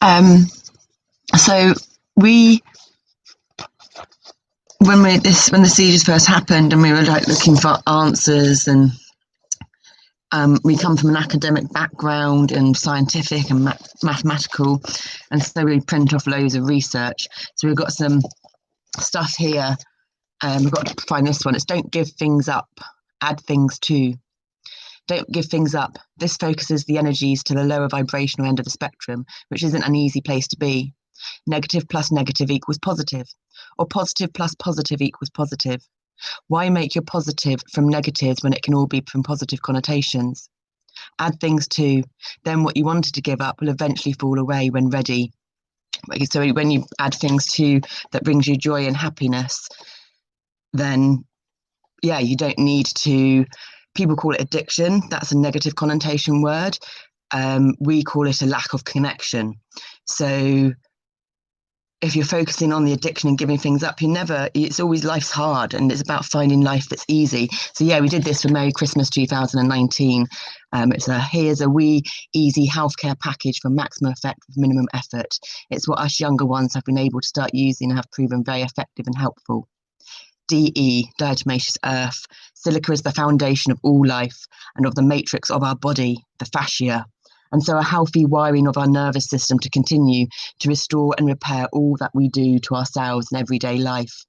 So we, when the seizures first happened, and we were like looking for answers, and we come from an academic background and scientific and mathematical, and so we print off loads of research. So we've got some stuff here. We've got to find this one. It's don't give things up, add things to. Don't give things up. This focuses the energies to the lower vibrational end of the spectrum, which isn't an easy place to be. Negative plus negative equals positive, or positive plus positive equals positive. Why make your positive from negatives when it can all be from positive connotations? Add things to, then what you wanted to give up will eventually fall away when ready. So when you add things to that brings you joy and happiness, then yeah, you don't need to. People call it addiction. That's a negative connotation word. We call it a lack of connection. So if you're focusing on the addiction and giving things up, it's always, life's hard, and it's about finding life that's easy. So yeah, we did this for Merry Christmas 2019. Here's a wee easy healthcare package for maximum effect with minimum effort. It's what us younger ones have been able to start using and have proven very effective and helpful. DE, diatomaceous earth. Silica is the foundation of all life and of the matrix of our body, the fascia. And so a healthy wiring of our nervous system to continue to restore and repair all that we do to ourselves in everyday life.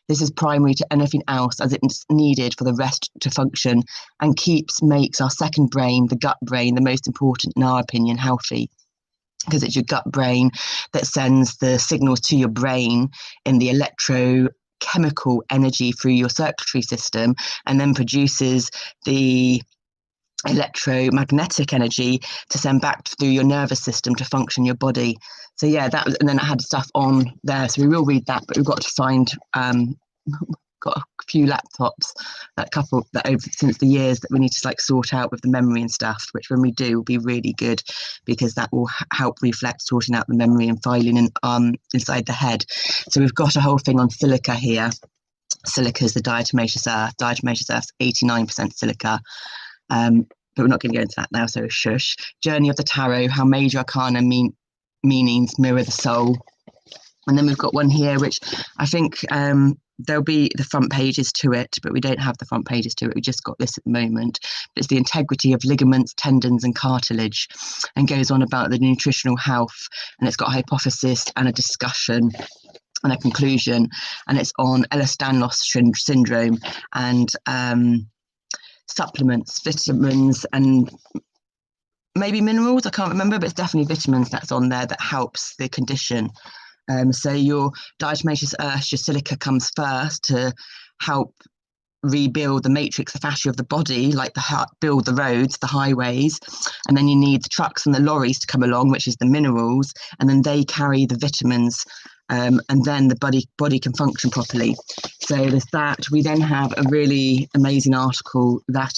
This is primary to anything else, as it's needed for the rest to function, and makes our second brain, the gut brain, the most important, in our opinion, healthy. Because it's your gut brain that sends the signals to your brain in the electrochemical energy through your circulatory system, and then produces the electromagnetic energy to send back through your nervous system to function your body. So yeah, that was, and then I had stuff on there, so we will read that, but we've got to find got a few laptops, that couple that over since the years that we need to like sort out with the memory and stuff, which when we do will be really good, because that will help reflect sorting out the memory and filing in inside the head. So we've got a whole thing on silica here. Silica is the diatomaceous earth. Diatomaceous earth, 89% silica. But we're not going to go into that now, so shush. Journey of the Tarot, how major arcana meanings mirror the soul. And then we've got one here, which I think there'll be the front pages to it, but we don't have the front pages to it. We just got this at the moment. It's the integrity of ligaments, tendons, and cartilage, and goes on about the nutritional health. And it's got a hypothesis and a discussion and a conclusion. And it's on Ehlers-Danlos syndrome and supplements, vitamins, and maybe minerals. I can't remember, but it's definitely vitamins that's on there that helps the condition. So your diatomaceous earth, your silica, comes first to help rebuild the matrix, the fascia of the body, like build the roads, the highways, and then you need the trucks and the lorries to come along, which is the minerals, and then they carry the vitamins, and then the body can function properly. So there's that. We then have a really amazing article that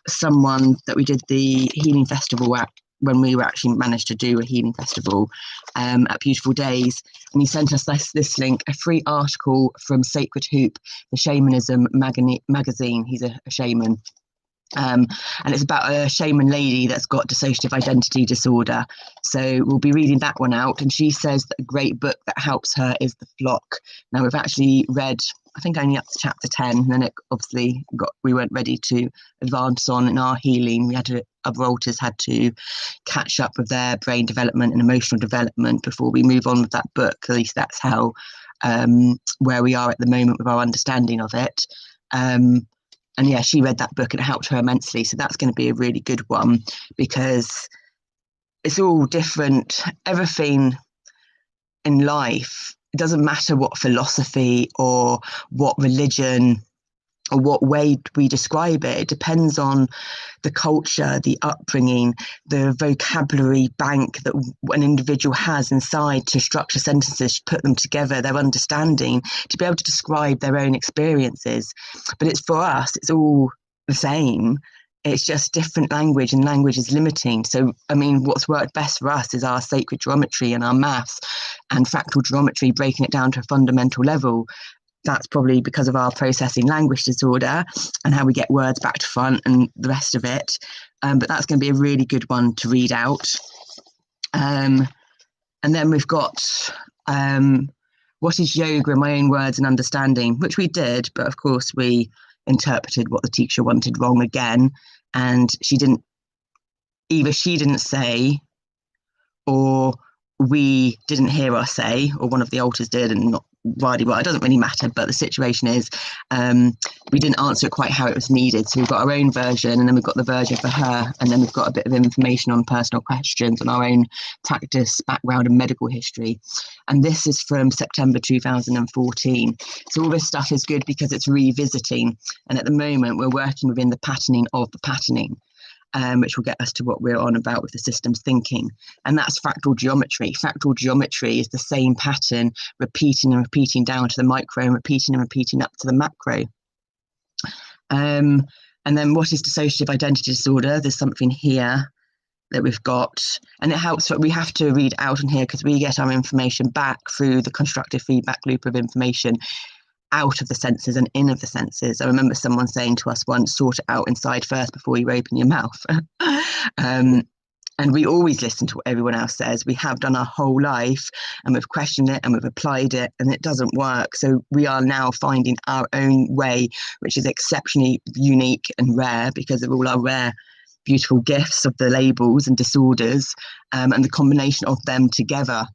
someone that we did the healing festival at, when we were actually managed to do a healing festival at Beautiful Days, and he sent us this link, a free article from Sacred Hoop, the shamanism magazine. He's a shaman. And it's about a shaman lady that's got dissociative identity disorder. So we'll be reading that one out. And she says that a great book that helps her is The Flock. Now we've actually read, I think, only up to chapter 10, and then it obviously we weren't ready to advance on in our healing. We had to, other alters had to catch up with their brain development and emotional development before we move on with that book. At least that's how where we are at the moment with our understanding of it. And yeah, she read that book and it helped her immensely. So that's going to be a really good one, because it's all different. Everything in life, it doesn't matter what philosophy or what religion or what way we describe it. It depends on the culture, the upbringing, the vocabulary bank that an individual has inside to structure sentences, to put them together, their understanding, to be able to describe their own experiences. But it's, for us, it's all the same. It's just different language, and language is limiting. So, I mean, what's worked best for us is our sacred geometry and our maths and fractal geometry, breaking it down to a fundamental level. That's probably because of our processing language disorder and how we get words back to front and the rest of it. But that's going to be a really good one to read out. And then we've got what is yoga in my own words and understanding, which we did, but of course we interpreted what the teacher wanted wrong again. And either she didn't say, or we didn't hear her say, or one of the alters did, and not really well. It doesn't really matter, but the situation is we didn't answer it quite how it was needed. So we've got our own version, and then we've got the version for her, and then we've got a bit of information on personal questions on our own practice, background, and medical history. And this is from September 2014. So all this stuff is good because it's revisiting. And at the moment, we're working within the patterning of the patterning. Which will get us to what we're on about with the systems thinking. And that's fractal geometry. Fractal geometry is the same pattern, repeating and repeating down to the micro and repeating up to the macro. And then what is dissociative identity disorder? There's something here that we've got, and it helps. We have to read out in here because we get our information back through the constructive feedback loop of information out of the senses and in of the senses. I remember someone saying to us once, sort it out inside first before you open your mouth. And we always listen to what everyone else says. We have done our whole life, and we've questioned it and we've applied it, and it doesn't work. So we are now finding our own way, which is exceptionally unique and rare because of all our rare, beautiful gifts of the labels and disorders, and the combination of them together.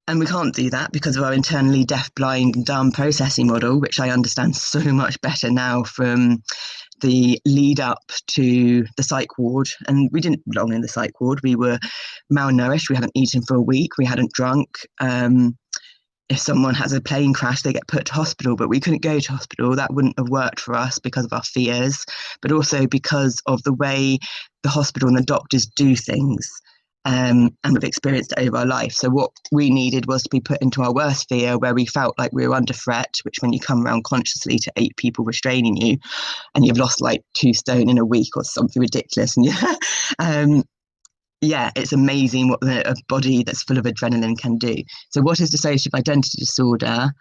And we can't do that because of our internally deaf, blind, and dumb processing model, which I understand so much better now from the lead up to the psych ward. And we didn't belong in the psych ward. We were malnourished. We hadn't eaten for a week. We hadn't drunk. If someone has a plane crash, they get put to hospital, but we couldn't go to hospital. That wouldn't have worked for us because of our fears, but also because of the way the hospital and the doctors do things. And we've experienced it over our life. So what we needed was to be put into our worst fear, where we felt like we were under threat, which when you come around consciously to 8 people restraining you and you've lost like 2 stone in a week or something ridiculous. And it's amazing what a body that's full of adrenaline can do. So what is dissociative identity disorder?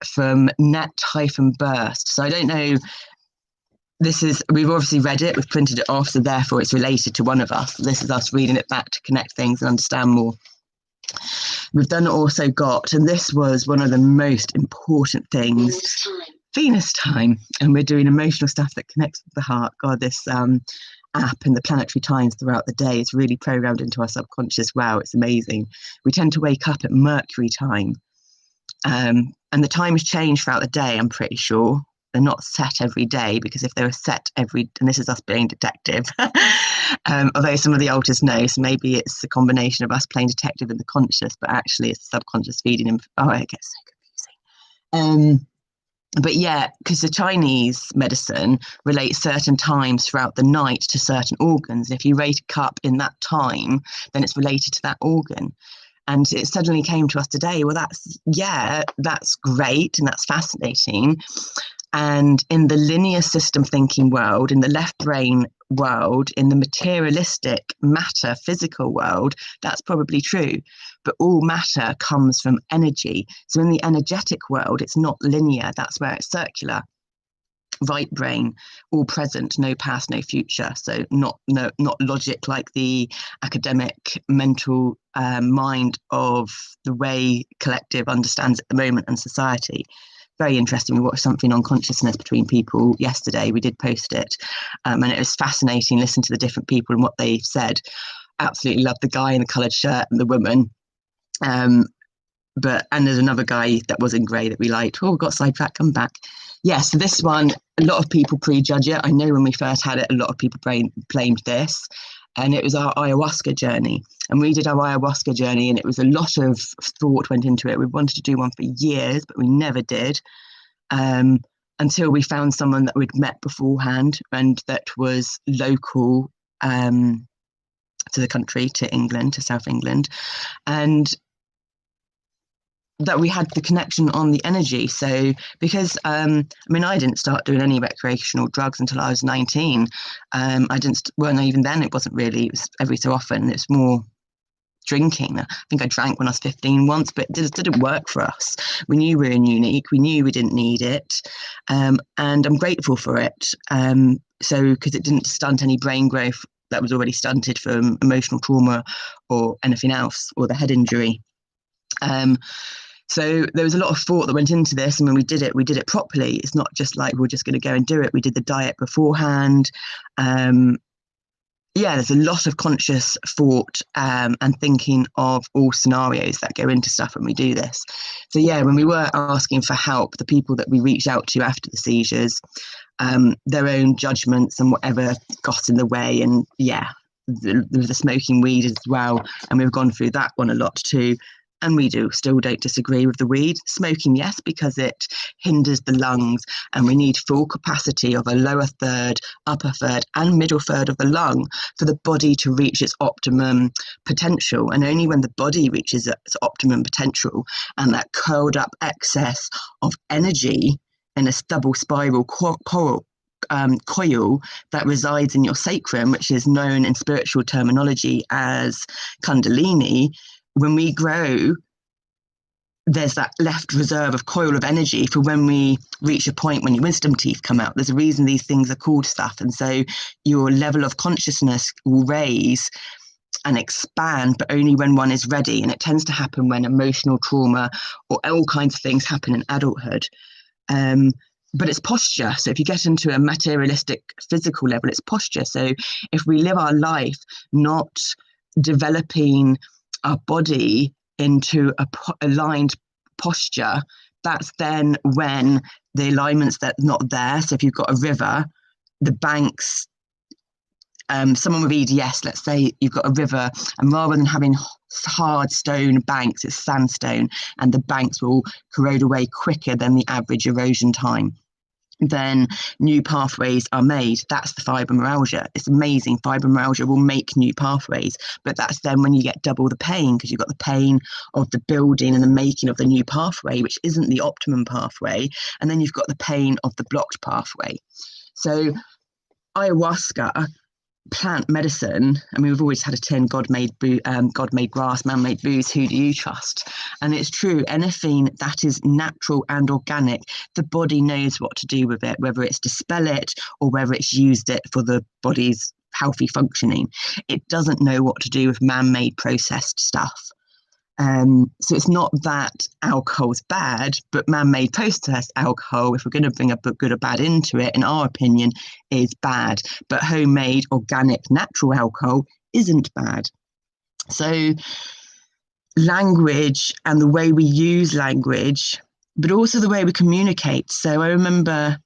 From net-burst. So I don't know. We've obviously read it, we've printed it off, so therefore it's related to one of us. This is us reading it back to connect things and understand more. We've then also got, and this was one of the most important things, Venus time. And we're doing emotional stuff that connects with the heart. God, this app and the planetary times throughout the day is really programmed into our subconscious. Wow, it's amazing. We tend to wake up at Mercury time. And the times change throughout the day, I'm pretty sure. They're not set every day, because if they were set and this is us being detective, although some of the alters know, so maybe it's a combination of us playing detective in the conscious, but actually it's the subconscious feeding him. Oh, it gets so confusing. But yeah, because the Chinese medicine relates certain times throughout the night to certain organs. If you rate a cup in that time, then it's related to that organ. And it suddenly came to us today, well, that's great and that's fascinating. And in the linear system thinking world, in the left brain world, in the materialistic matter, physical world, that's probably true. But all matter comes from energy. So in the energetic world, it's not linear. That's where it's circular. Right brain, all present, no past, no future. So not logic like the academic mental mind of the way collective understands at the moment and society. Very interesting. We watched something on consciousness between people yesterday. We did post it, and it was fascinating. Listen to the different people and what they've said. Absolutely love the guy in the coloured shirt and the woman. And there's another guy that was in grey that we liked. Oh, got sidetracked. Come back. Yeah, so this one, a lot of people prejudge it. I know when we first had it, a lot of people blamed this. And it was our ayahuasca journey. And we did our ayahuasca journey, and it was a lot of thought went into it. We wanted to do one for years, but we never did, until we found someone that we'd met beforehand and that was local to the country, to England, to South England. And that we had the connection on the energy. So because I didn't start doing any recreational drugs until I was 19. Even then it wasn't really, it was every so often. It's more drinking. I think I drank when I was 15 once, but it didn't work for us. We knew we were unique. We knew we didn't need it. And I'm grateful for it. So because it didn't stunt any brain growth that was already stunted from emotional trauma or anything else, or the head injury. So there was a lot of thought that went into this, and when we did it properly. It's not just like we're just going to go and do it. We did the diet beforehand. There's a lot of conscious thought and thinking of all scenarios that go into stuff when we do this. So when we were asking for help, the people that we reached out to after the seizures, their own judgments and whatever got in the way, and there was the smoking weed as well, and we've gone through that one a lot too. And we still don't disagree with the weed. Smoking, yes, because it hinders the lungs, and we need full capacity of a lower third, upper third, and middle third of the lung for the body to reach its optimum potential. And only when the body reaches its optimum potential and that curled up excess of energy in a double spiral coil that resides in your sacrum, which is known in spiritual terminology as Kundalini. When we grow, there's that left reserve of coil of energy for when we reach a point when your wisdom teeth come out. There's a reason these things are called stuff. And so your level of consciousness will raise and expand, but only when one is ready. And it tends to happen when emotional trauma or all kinds of things happen in adulthood. But it's posture. So if you get into a materialistic physical level, it's posture. So if we live our life not developing our body into a aligned posture, that's then when the alignment's that's not there. So if you've got a river, the banks, someone with EDS, let's say you've got a river, and rather than having hard stone banks, it's sandstone, and the banks will corrode away quicker than the average erosion time. Then new pathways are made. That's the fibromyalgia. It's amazing. Fibromyalgia will make new pathways, but that's then when you get double the pain, because you've got the pain of the building and the making of the new pathway, which isn't the optimum pathway, and then you've got the pain of the blocked pathway. So ayahuasca, plant medicine, I mean, we've always had a term, God made grass, man made booze, who do you trust? And it's true, anything that is natural and organic, the body knows what to do with it, whether it's dispel it or whether it's used it for the body's healthy functioning. It doesn't know what to do with man-made processed stuff. So it's not that alcohol's bad, but man-made processed alcohol, if we're going to bring a good or bad into it, in our opinion, is bad. But homemade, organic, natural alcohol isn't bad. So language and the way we use language, but also the way we communicate. So I remember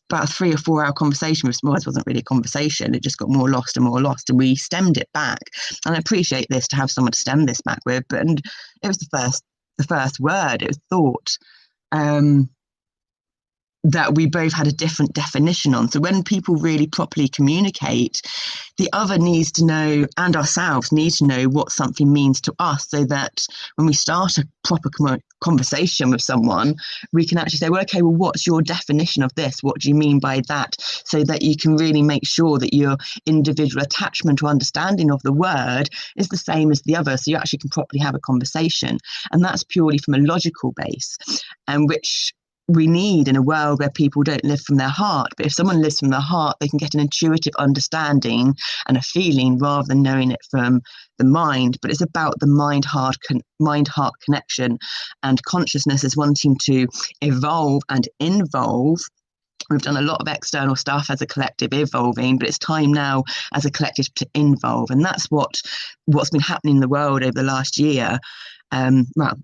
about a 3 or 4 hour conversation with Smiles wasn't really a conversation. It just got more lost, and we stemmed it back. And I appreciate this to have someone to stem this back with, but and it was the first word, it was thought, that we both had a different definition on. So when people really properly communicate, the other needs to know, and ourselves need to know, what something means to us, so that when we start a proper conversation with someone, we can actually say, well, okay, well, what's your definition of this? What do you mean by that? So that you can really make sure that your individual attachment or understanding of the word is the same as the other, so you actually can properly have a conversation. And that's purely from a logical base, and which we need in a world where people don't live from their heart. But if someone lives from their heart, they can get an intuitive understanding and a feeling rather than knowing it from the mind. But it's about the mind-heart connection, and consciousness is wanting to evolve and involve. We've done a lot of external stuff as a collective, evolving, but it's time now as a collective to involve. And that's what's been happening in the world over the last year.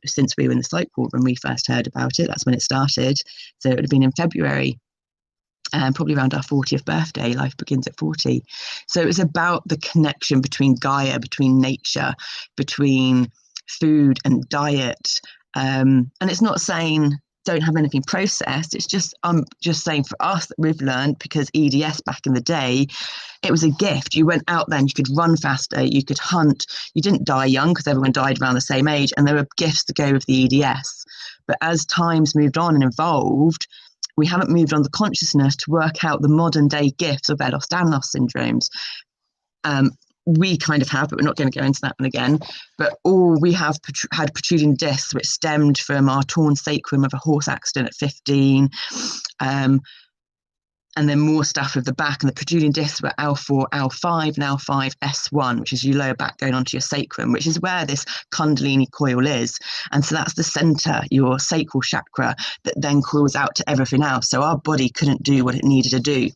Since we were in the psych ward when we first heard about it, that's when it started. So it would have been in February, probably around our 40th birthday. Life begins at 40. So it was about the connection between Gaia, between nature, between food and diet. And it's not saying don't have anything processed. It's just, I'm just saying for us that we've learned, because EDS back in the day, it was a gift. You went out there and you could run faster, you could hunt, you didn't die young because everyone died around the same age, and there were gifts to go with the EDS. But as times moved on and evolved, we haven't moved on the consciousness to work out the modern day gifts of Ehlers-Danlos syndromes. We kind of have, but we're not going to go into that one again. But all we have had protruding discs, which stemmed from our torn sacrum of a horse accident at 15. and then more stuff with the back, and the protruding discs were L4, L5, and L5, S1, which is your lower back going onto your sacrum, which is where this Kundalini coil is. And so that's the center, your sacral chakra, that then coils out to everything else. So our body couldn't do what it needed to do.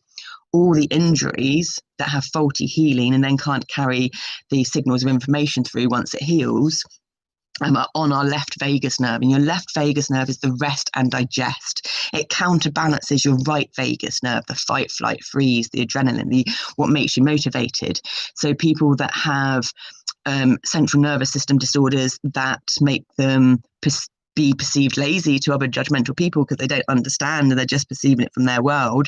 All the injuries that have faulty healing and then can't carry the signals of information through once it heals are on our left vagus nerve, and your left vagus nerve is the rest and digest. It counterbalances your right vagus nerve, the fight, flight, freeze, the adrenaline, what makes you motivated. So people that have central nervous system disorders that make them be perceived lazy to other judgmental people because they don't understand and they're just perceiving it from their world,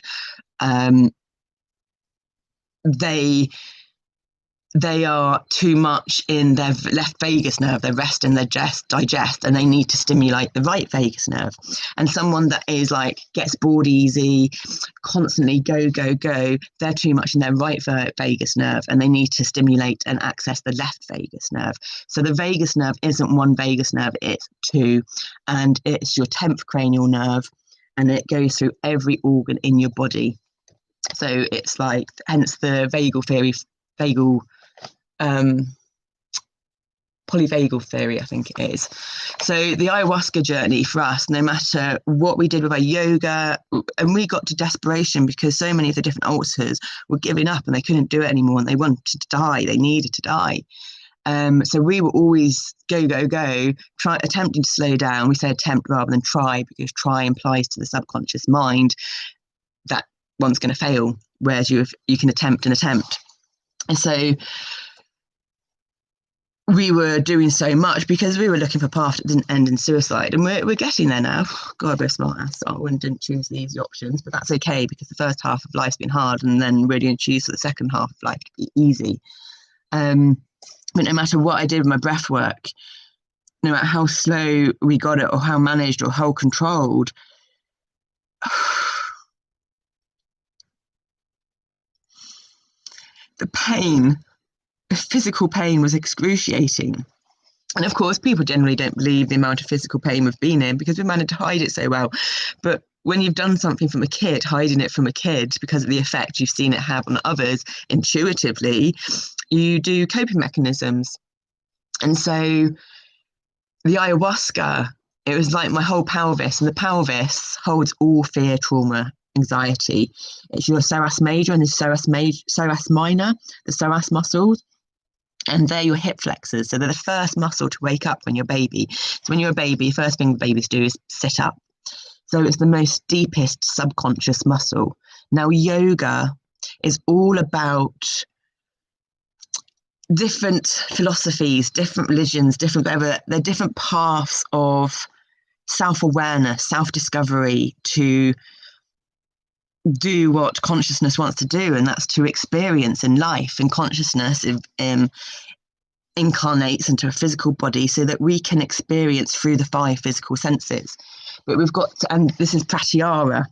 they are too much in their left vagus nerve, their rest and their digest, and they need to stimulate the right vagus nerve. And someone that is like gets bored easy, constantly go, they're too much in their right vagus nerve, and they need to stimulate and access the left vagus nerve. So the vagus nerve isn't one vagus nerve, it's two, and it's your 10th cranial nerve, and it goes through every organ in your body. So it's like, hence the vagal theory, polyvagal theory, I think it is. So the ayahuasca journey for us, no matter what we did with our yoga, and we got to desperation because so many of the different altars were giving up and they couldn't do it anymore, and they wanted to die, they needed to die. So we were always go, attempting to slow down. We say attempt rather than try, because try implies to the subconscious mind that one's going to fail, whereas you can attempt. And so we were doing so much because we were looking for a path that didn't end in suicide, and we're getting there now. God, we're smart ass. I didn't choose these options, but that's okay, because the first half of life's been hard, and then we're going to choose for the second half of life to be easy. But no matter what I did with my breath work, no matter how slow we got it or how managed or how controlled, the pain, the physical pain was excruciating. And of course, people generally don't believe the amount of physical pain we've been in because we managed to hide it so well. But when you've done something from a kid, hiding it from a kid because of the effect you've seen it have on others intuitively, you do coping mechanisms. And so the ayahuasca, it was like my whole pelvis, and the pelvis holds all fear, trauma, anxiety. It's your psoas major and the psoas minor, the psoas muscles, and they're your hip flexors. So they're the first muscle to wake up when you're a baby. So when you're a baby, first thing babies do is sit up. So it's the most deepest subconscious muscle. Now, yoga is all about different philosophies, different religions, they're different paths of self-awareness, self-discovery to do what consciousness wants to do, and that's to experience in life. And consciousness incarnates into a physical body so that we can experience through the 5 physical senses. But we've got, and this is pratyahara,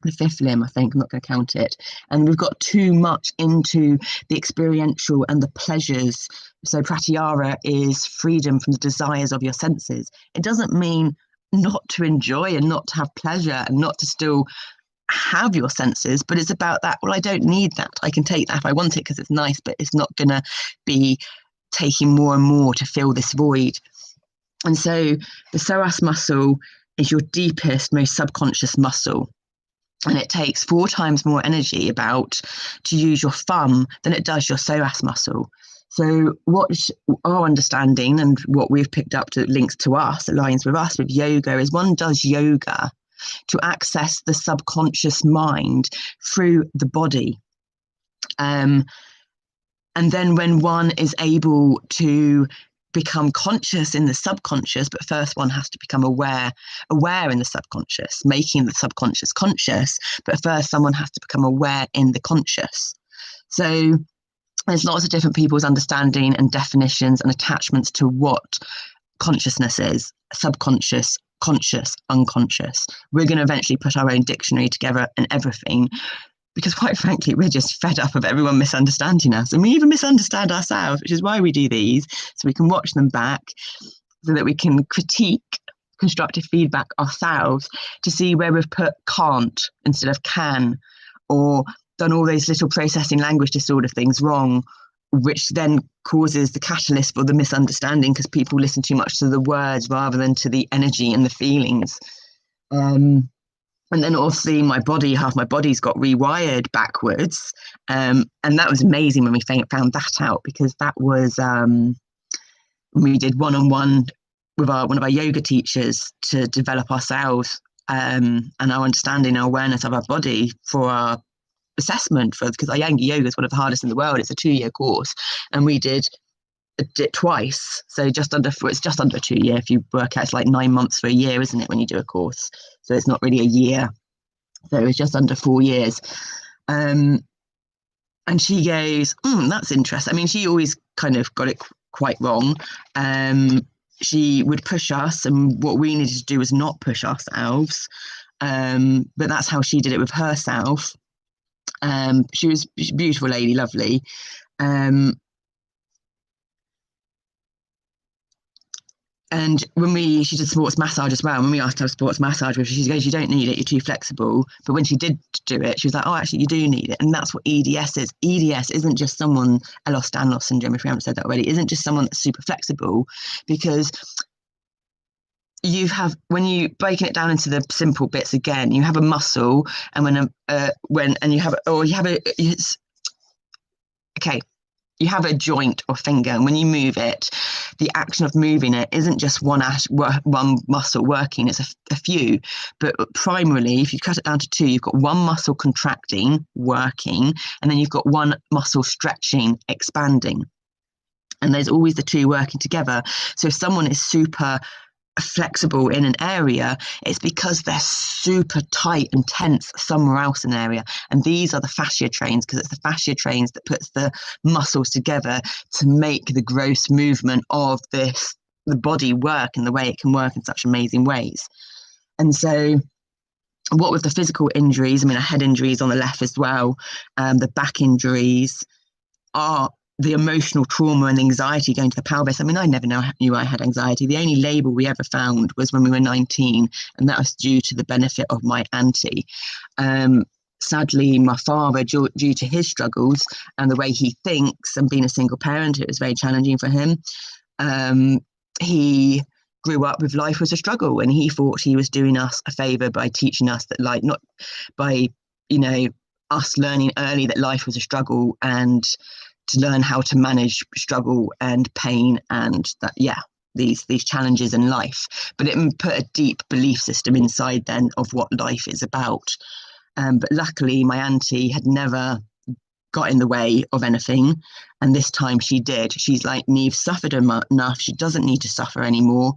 the 5th limb, I think, I'm not going to count it. And we've got too much into the experiential and the pleasures. So pratyahara is freedom from the desires of your senses. It doesn't mean not to enjoy and not to have pleasure and not to still have your senses, but it's about that, well, I don't need that. I can take that if I want it because it's nice, but it's not going to be taking more and more to fill this void. And so the psoas muscle is your deepest, most subconscious muscle. And it takes 4 times more energy to use your thumb than it does your psoas muscle. So what our understanding and what we've picked up to links to us, aligns with us with yoga, is one does yoga to access the subconscious mind through the body. And then when one is able to become conscious in the subconscious, but first one has to become aware in the subconscious, making the subconscious conscious, but first someone has to become aware in the conscious. So there's lots of different people's understanding and definitions and attachments to what consciousness is: subconscious, conscious, unconscious. We're going to eventually put our own dictionary together and everything, because quite frankly, we're just fed up of everyone misunderstanding us, and we even misunderstand ourselves, which is why we do these, so we can watch them back, so that we can critique constructive feedback ourselves to see where we've put can't instead of can, or done all those little processing language disorder things wrong, which then causes the catalyst for the misunderstanding because people listen too much to the words rather than to the energy and the feelings. And then obviously half my body's got rewired backwards. And that was amazing when we found that out, because that was, we did one-on-one with one of our yoga teachers to develop ourselves and our understanding, our awareness of our body for our assessment, because Iyengar yoga is one of the hardest in the world. It's a 2-year course, and we did it twice, so it's just under a 2 year. If you work out, it's like 9 months for a year, isn't it, when you do a course? So it's not really a year, so it's just under 4 years. And she goes, that's interesting. I mean, she always kind of got it quite wrong. She would push us, and what we needed to do was not push ourselves, but that's how she did it with herself. She was a beautiful lady, lovely. And she did sports massage as well. When we asked to have sports massage, she goes, you don't need it, you're too flexible. But when she did do it, she was like, oh, actually, you do need it. And that's what EDS is. EDS isn't just someone, Ehlers-Danlos syndrome, if we haven't said that already, isn't just someone that's super flexible, because when you breaking it down into the simple bits again, you have a muscle, and you have a joint or finger, and when you move it, the action of moving it isn't just one muscle working, it's a few. But primarily, if you cut it down to 2, you've got one muscle contracting, working, and then you've got one muscle stretching, expanding. And there's always the 2 working together. So if someone is super flexible in an area, it's because they're super tight and tense somewhere else in an area. And these are the fascia trains, because it's the fascia trains that puts the muscles together to make the gross movement of the body work in the way it can work in such amazing ways. And so what with the physical injuries, I mean, I had injuries on the left as well, the back injuries are the emotional trauma and anxiety going to the pelvis. I mean, I never knew I had anxiety. The only label we ever found was when we were 19, and that was due to the benefit of my auntie. Sadly, my father, due to his struggles and the way he thinks and being a single parent, it was very challenging for him. He grew up with life was a struggle, and he thought he was doing us a favor by teaching us that, like, not by, us learning early that life was a struggle, and to learn how to manage struggle and pain and that, these challenges in life. But it put a deep belief system inside then of what life is about. But luckily, my auntie had never got in the way of anything, and this time she did. She's like, Neve suffered enough, she doesn't need to suffer anymore,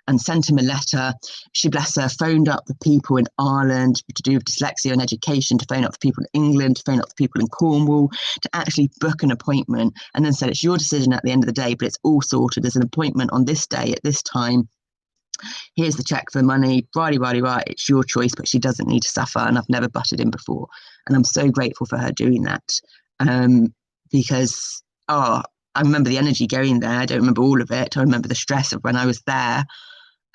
and sent him a letter. She, bless her, phoned up the people in Ireland to do with dyslexia and education, to phone up the people in England, to phone up the people in Cornwall, to actually book an appointment, and then said, it's your decision at the end of the day, but it's all sorted. There's an appointment on this day at this time. Here's the check for the money, right, it's your choice, but she doesn't need to suffer. And I've never butted in before, and I'm so grateful for her doing that, because I remember the energy going there. I don't remember all of it. I remember the stress of when I was there,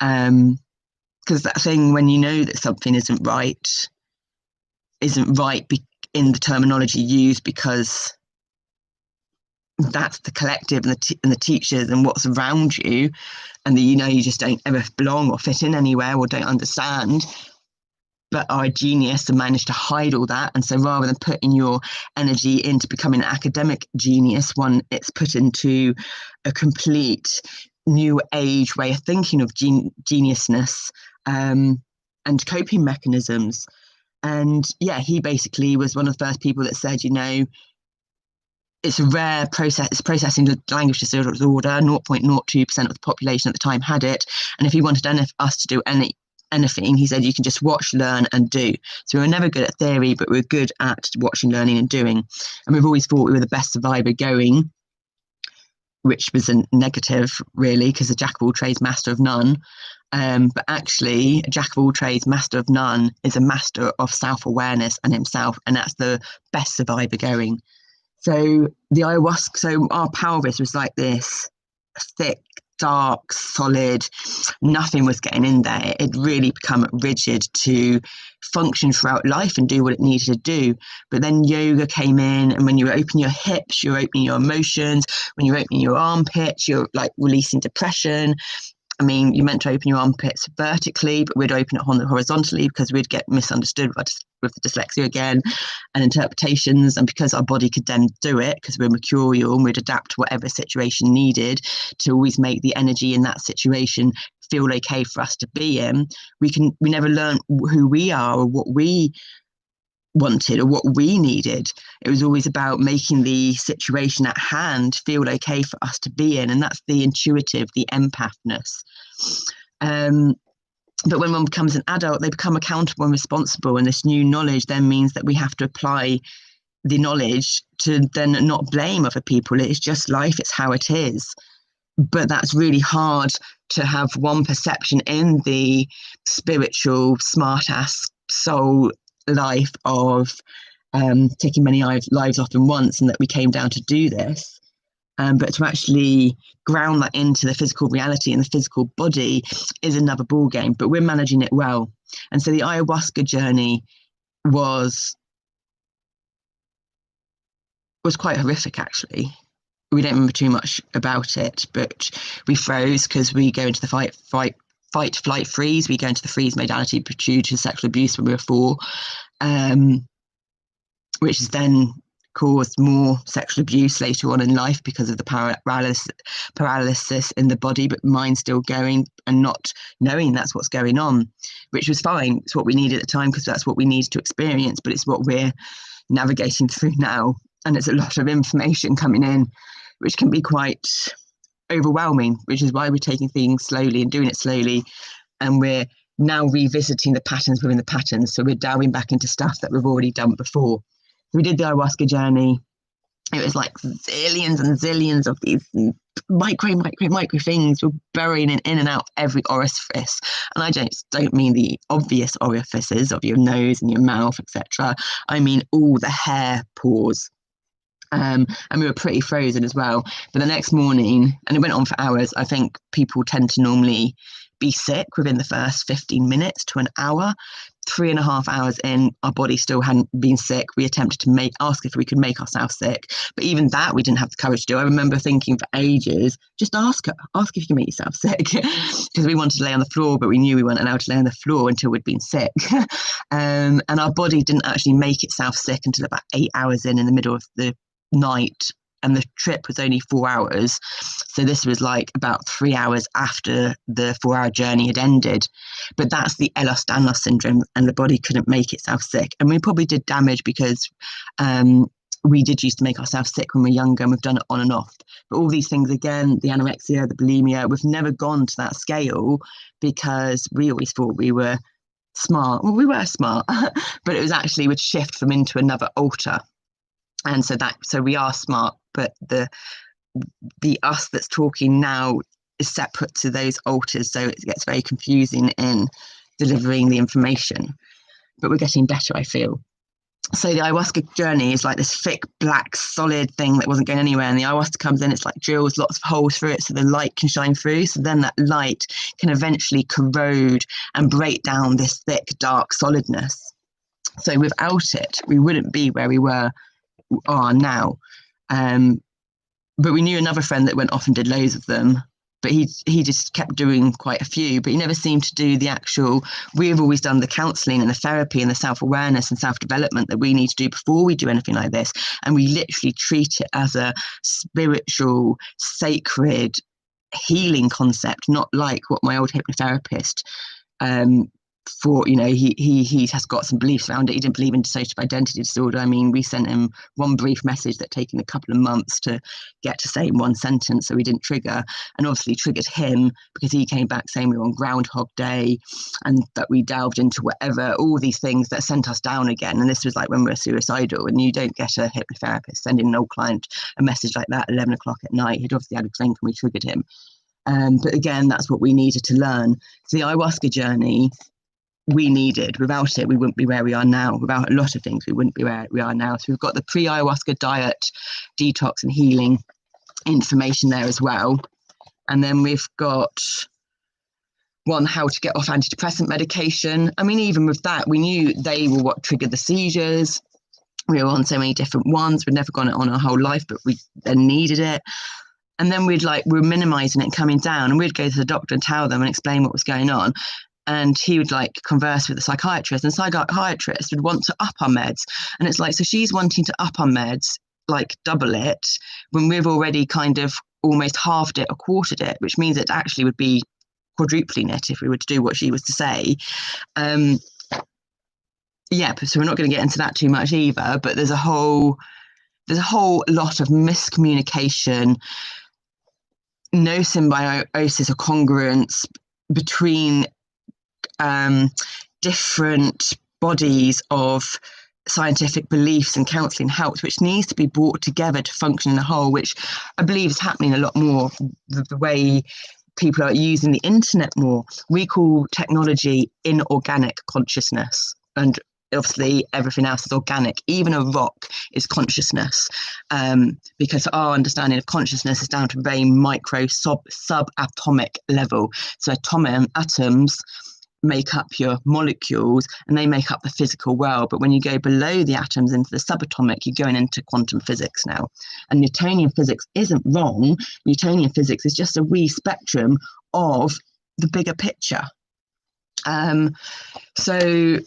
because that thing when you know that something isn't right in the terminology used, because that's the collective and the teachers and what's around you, and that you just don't ever belong or fit in anywhere or don't understand, but are a genius and manage to hide all that. And so rather than putting your energy into becoming an academic genius, it's put into a complete new age way of thinking of geniusness and coping mechanisms. And he basically was one of the first people that said, it's a rare process. It's processing language disorder. 0.02% of the population at the time had it. And if he wanted us to do anything, he said, you can just watch, learn, and do. So we were never good at theory, but we were good at watching, learning, and doing. And we've always thought we were the best survivor going, which was a negative, really, because a jack of all trades, master of none. But actually, a jack of all trades, master of none is a master of self-awareness and himself, and that's the best survivor going. So the ayahuasca, so our pelvis was like this thick dark, solid, nothing was getting in there. It really become rigid to function throughout life and do what it needed to do. But then yoga came in, and when you open your hips, you're opening your emotions. When you're opening your armpits, you're like releasing depression. I mean, you're meant to open your armpits vertically, but we'd open it horizontally because we'd get misunderstood with the dyslexia again and interpretations. And because our body could then do it, because we're mercurial and we'd adapt to whatever situation needed to always make the energy in that situation feel okay for us to be in, we never learn who we are or what we wanted or what we needed. It was always about making the situation at hand feel okay for us to be in, and that's the intuitive, the empathness. But when one becomes an adult, they become accountable and responsible, and this new knowledge then means that we have to apply the knowledge to then not blame other people. It's just life, it's how it is. But that's really hard to have one perception in the spiritual smart-ass soul life of taking many lives off in once, and that we came down to do this, but to actually ground that into the physical reality and the physical body is another ball game. But we're managing it well. And so the ayahuasca journey was quite horrific, actually. We don't remember too much about it, but we froze because we go into the fight, flight, freeze. We go into the freeze modality due to sexual abuse when we were 4, which has then caused more sexual abuse later on in life because of the paralysis in the body, but mind still going and not knowing that's what's going on, which was fine. It's what we needed at the time because that's what we needed to experience, but it's what we're navigating through now. And it's a lot of information coming in, which can be quite overwhelming, which is why we're taking things slowly and doing it slowly. And we're now revisiting the patterns within the patterns. So we're delving back into stuff that we've already done before. We did the ayahuasca journey. It was like zillions and zillions of these micro things were burying in and out every orifice. And I don't mean the obvious orifices of your nose and your mouth, etc. I mean all the hair pores. And we were pretty frozen as well. But the next morning, and it went on for hours, I think people tend to normally be sick within the first 15 minutes to an hour. 3.5 hours in, our body still hadn't been sick. We attempted to ask if we could make ourselves sick, but even that we didn't have the courage to do. I remember thinking for ages, just ask if you can make yourself sick, because we wanted to lay on the floor, but we knew we weren't allowed to lay on the floor until we'd been sick. And our body didn't actually make itself sick until about 8 hours in the middle of the night, and the trip was only 4 hours, so this was like about 3 hours after the 4-hour journey had ended. But that's the Ehlers-Danlos syndrome, and the body couldn't make itself sick. And we probably did damage because we did used to make ourselves sick when we were younger, and we've done it on and off. But all these things, again, the anorexia, the bulimia, we've never gone to that scale because we always thought we were smart. Well, we were smart, but it was actually would shift from into another alter. And so we are smart, but the us that's talking now is separate to those alters, so it gets very confusing in delivering the information. But we're getting better, I feel. So the ayahuasca journey is like this thick, black, solid thing that wasn't going anywhere. And the ayahuasca comes in, it's like drills lots of holes through it so the light can shine through. So then that light can eventually corrode and break down this thick, dark solidness. So without it, we wouldn't be where we are now. But we knew another friend that went off and did loads of them, but he just kept doing quite a few, but he never seemed to do the actual. We've always done the counselling and the therapy and the self-awareness and self-development that we need to do before we do anything like this, and we literally treat it as a spiritual, sacred healing concept, not like what my old hypnotherapist for, he has got some beliefs around it. He didn't believe in dissociative identity disorder. I mean, we sent him one brief message that taken a couple of months to get to say in one sentence, so we didn't trigger, and obviously triggered him because he came back saying we were on Groundhog Day and that we delved into whatever, all these things that sent us down again. And this was like when we were suicidal, and you don't get a hypnotherapist sending an old client a message like that at 11 o'clock at night. He'd obviously had a drink and we triggered him. But again, that's what we needed to learn. So the ayahuasca journey, we needed. Without it, we wouldn't be where we are now. Without a lot of things, we wouldn't be where we are now. So we've got the pre-ayahuasca diet, detox and healing information there as well. And then we've got one, how to get off antidepressant medication. I mean, even with that, we knew they were what triggered the seizures. We were on so many different ones. We'd never gone it on our whole life, but we then needed it. And then we were minimizing it and coming down, and we'd go to the doctor and tell them and explain what was going on. And he would converse with the psychiatrist, and the psychiatrist would want to up our meds. And it's so she's wanting to up our meds, double it, when we've already kind of almost halved it or quartered it, which means it actually would be quadrupling it if we were to do what she was to say. So we're not going to get into that too much either, but there's a whole lot of miscommunication, no symbiosis or congruence between different bodies of scientific beliefs and counselling helps, which needs to be brought together to function in a whole, which I believe is happening a lot more the way people are using the internet more. We call technology inorganic consciousness, and obviously everything else is organic. Even a rock is consciousness, because our understanding of consciousness is down to very micro subatomic level. So atoms make up your molecules, and they make up the physical world. But when you go below the atoms into the subatomic, you're going into quantum physics now. And Newtonian physics isn't wrong. Newtonian physics is just a wee spectrum of the bigger picture. So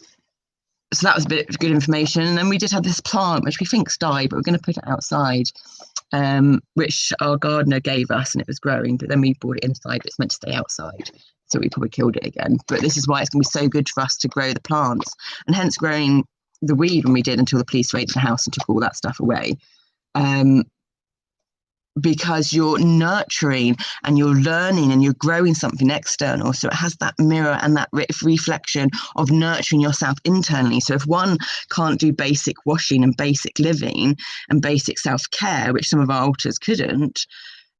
that was a bit of good information. And then we did have this plant, which we think's died, but we're going to put it outside, which our gardener gave us, and it was growing, but then we brought it inside. It's meant to stay outside, so we probably killed it again. But this is why it's going to be so good for us to grow the plants, and hence growing the weed when we did, until the police raided the house and took all that stuff away. Because you're nurturing and you're learning and you're growing something external. So it has that mirror and that reflection of nurturing yourself internally. So if one can't do basic washing and basic living and basic self-care, which some of our altars couldn't,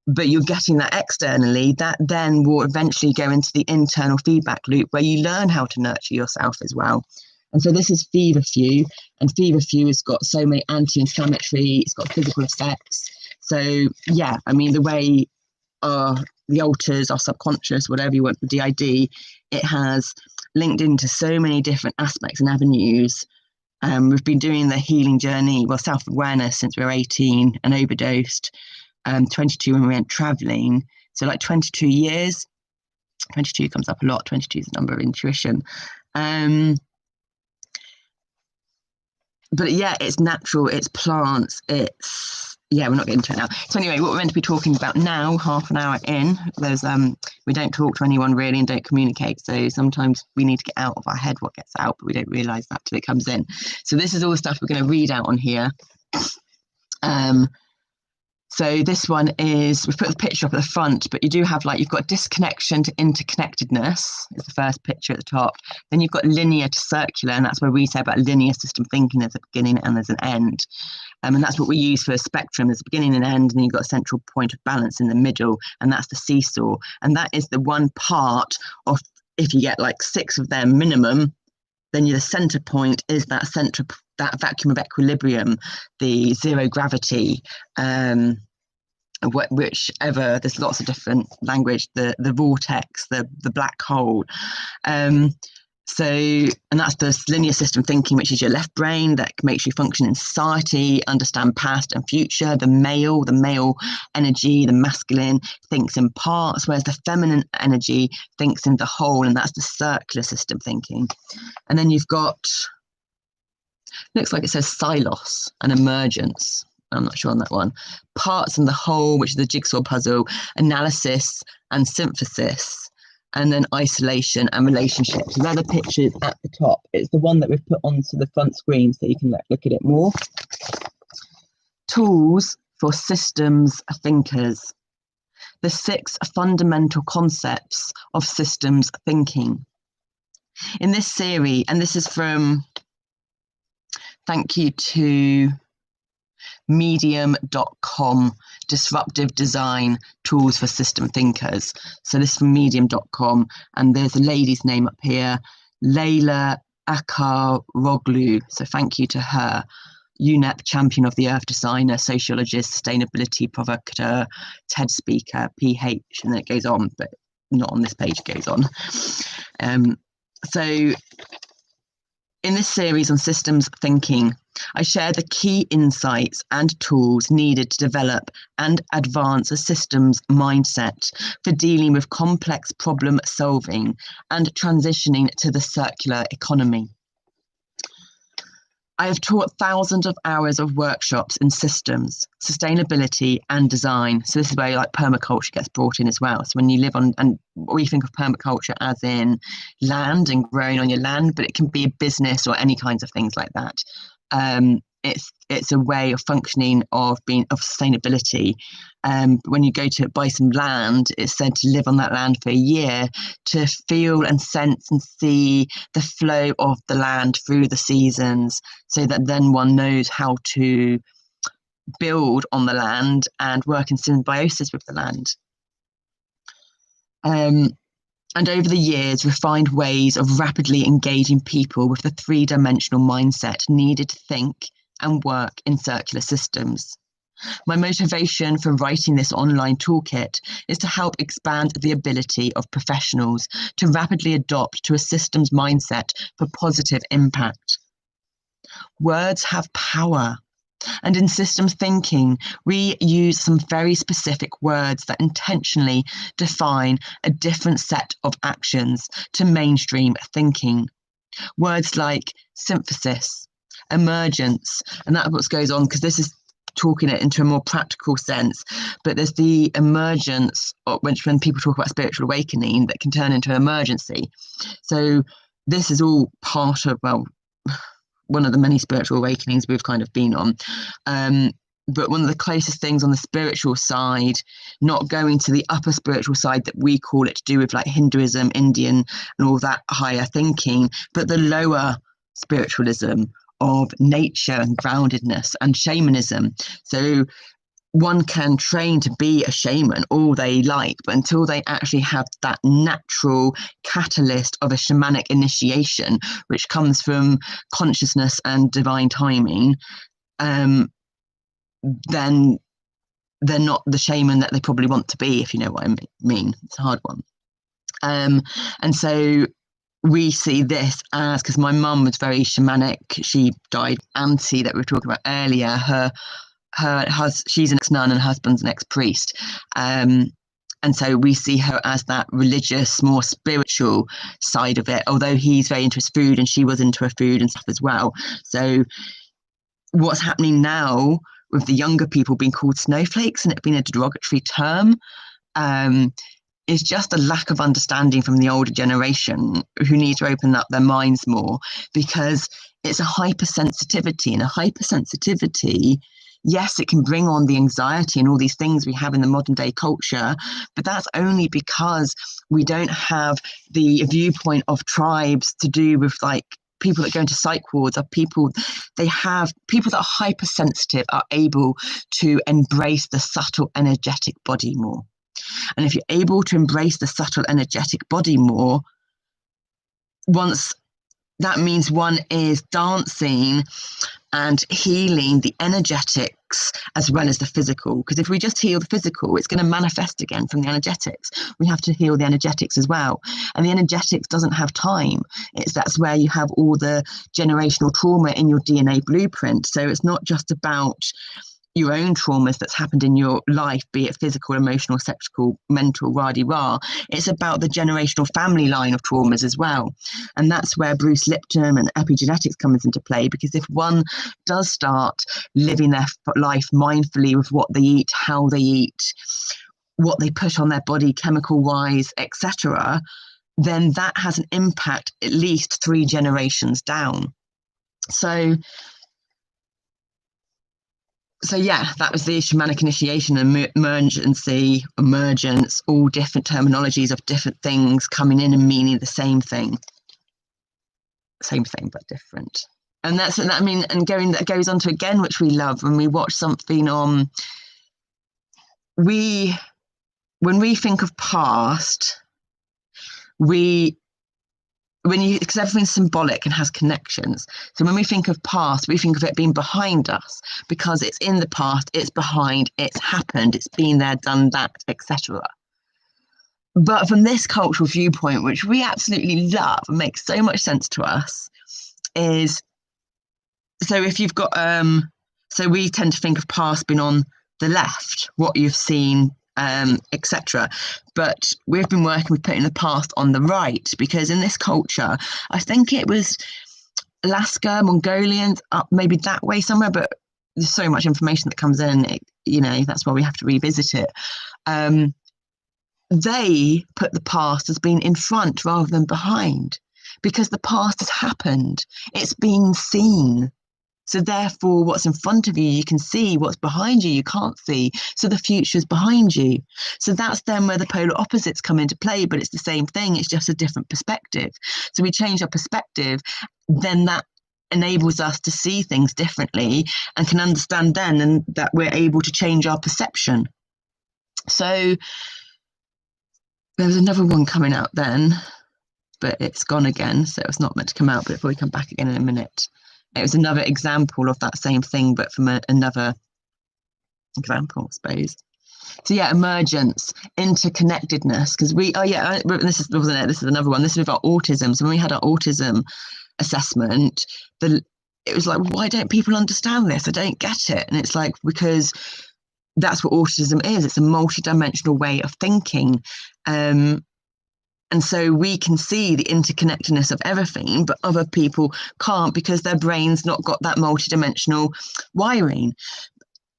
but you're getting that externally, that then will eventually go into the internal feedback loop where you learn how to nurture yourself as well. And so this is feverfew, and feverfew has got so many anti-inflammatory, it's got physical effects. So yeah, I mean, the way the altars, our subconscious, whatever you want, the DID, it has linked into so many different aspects and avenues. We've been doing the healing journey, self-awareness, since we were 18 and overdosed, 22 when we went traveling. So 22 years, 22 comes up a lot. 22 is the number of intuition. But yeah, it's natural, it's plants, we're not getting into it now. So anyway, what we're meant to be talking about now, half an hour in, there's we don't talk to anyone really and don't communicate. So sometimes we need to get out of our head what gets out, but we don't realise that till it comes in. So this is all the stuff we're going to read out on here. So this one is, we've put the picture up at the front, but you do have you've got disconnection to interconnectedness is the first picture at the top. Then you've got linear to circular, and that's where we say about linear system thinking, there's a beginning and there's an end. And that's what we use for a spectrum. There's a beginning and end, and then you've got a central point of balance in the middle, and that's the seesaw. And that is the one part of, if you get 6 of them minimum, then the center point is that vacuum of equilibrium, the zero gravity, whichever, there's lots of different language, the vortex, the black hole. And that's the linear system thinking, which is your left brain that makes you function in society, understand past and future. The male energy, the masculine, thinks in parts, whereas the feminine energy thinks in the whole, and that's the circular system thinking. And then you've got, looks like it says silos and emergence. I'm not sure on that one. Parts and the whole, which is the jigsaw puzzle, analysis and synthesis, and then isolation and relationships. So they're the pictures at the top. It's the one that we've put onto the front screen so you can look at it more. Tools for systems thinkers. The 6 fundamental concepts of systems thinking. In this series, and this is from, thank you to medium.com, Disruptive Design, Tools for System Thinkers. So this is from medium.com, and there's a lady's name up here, Leyla Acaroglu. So thank you to her. UNEP Champion of the Earth Designer, Sociologist, Sustainability Provocateur, TED Speaker, PH, and then it goes on, but not on this page, it goes on. So in this series on systems thinking, I share the key insights and tools needed to develop and advance a systems mindset for dealing with complex problem solving and transitioning to the circular economy. I have taught thousands of hours of workshops in systems, sustainability and design. So this is where like permaculture gets brought in as well. So when you live on, and we think of permaculture as in land and growing on your land, but it can be a business or any kinds of things like that. It's a way of functioning of sustainability. When you go to buy some land, it's said to live on that land for a year to feel and sense and see the flow of the land through the seasons, so that then one knows how to build on the land and work in symbiosis with the land. And over the years, refined ways of rapidly engaging people with the three-dimensional mindset needed to think and work in circular systems. My motivation for writing this online toolkit is to help expand the ability of professionals to rapidly adopt to a systems mindset for positive impact. Words have power. And in systems thinking, we use some very specific words that intentionally define a different set of actions to mainstream thinking. Words like synthesis, emergence, and that's what goes on, because this is talking it into a more practical sense, but there's the emergence, when people talk about spiritual awakening, that can turn into an emergency. So this is all part of, well, one of the many spiritual awakenings we've kind of been on. But one of the closest things on the spiritual side, not going to the upper spiritual side that we call it, to do with like Hinduism, Indian, and all that higher thinking, but the lower spiritualism of nature and groundedness and shamanism. So one can train to be a shaman all they like, but until they actually have that natural catalyst of a shamanic initiation, which comes from consciousness and divine timing, then they're not the shaman that they probably want to be, if you know what I mean. It's a hard one. And so we see this as, because my mum was very shamanic. She died, Auntie, that we were talking about earlier. She's an ex-nun and her husband's an ex-priest. And so we see her as that religious, more spiritual side of it, although he's very into his food and she was into her food and stuff as well. So what's happening now with the younger people being called snowflakes and it being a derogatory term, is just a lack of understanding from the older generation who need to open up their minds more, because it's a hypersensitivity, and a hypersensitivity, yes, it can bring on the anxiety and all these things we have in the modern day culture, but that's only because we don't have the viewpoint of tribes to do with like people that go into psych wards, are people that are hypersensitive are able to embrace the subtle energetic body more. And if you're able to embrace the subtle energetic body more, that means one is dancing and healing the energetics as well as the physical. Because if we just heal the physical, it's going to manifest again from the energetics. We have to heal the energetics as well. And the energetics doesn't have time. That's where you have all the generational trauma in your DNA blueprint. So it's not just about your own traumas that's happened in your life, be it physical, emotional, sexual, mental, rah-de-rah. It's about the generational family line of traumas as well. And that's where Bruce Lipton and epigenetics comes into play, because if one does start living their life mindfully with what they eat, how they eat, what they put on their body chemical-wise, etc., then that has an impact at least 3 generations down. So yeah, that was the shamanic initiation and emergence, all different terminologies of different things coming in and meaning the same thing. Same thing, but different. And that goes on to, again, which we love when we watch something on, when we think of past, we because everything's symbolic and has connections. So when we think of past, we think of it being behind us because it's in the past, it's behind, it's happened, it's been there, done that, etc. But from this cultural viewpoint, which we absolutely love and makes so much sense to us, is so if you've got so we tend to think of past being on the left, what you've seen, etc. But we've been working with putting the past on the right, because in this culture, I think it was Alaska, Mongolians, up maybe that way somewhere, but there's so much information that comes in, that's why we have to revisit it. They put the past as being in front rather than behind, because the past has happened. It's been seen. So therefore, what's in front of you, you can see. What's behind you, you can't see. So the future's behind you. So that's then where the polar opposites come into play, but it's the same thing. It's just a different perspective. So we change our perspective, then that enables us to see things differently and can understand then, and that we're able to change our perception. So there was another one coming out then, but it's gone again. So it's not meant to come out, but it'll probably come back again in a minute. It was another example of that same thing, but from another example, I suppose. So yeah, emergence, interconnectedness, because this wasn't it. This is another one. This is about autism. So when we had our autism assessment, it was like, why don't people understand this? I don't get it. And it's like, because that's what autism is. It's a multidimensional way of thinking. And so we can see the interconnectedness of everything, but other people can't because their brain's not got that multidimensional wiring.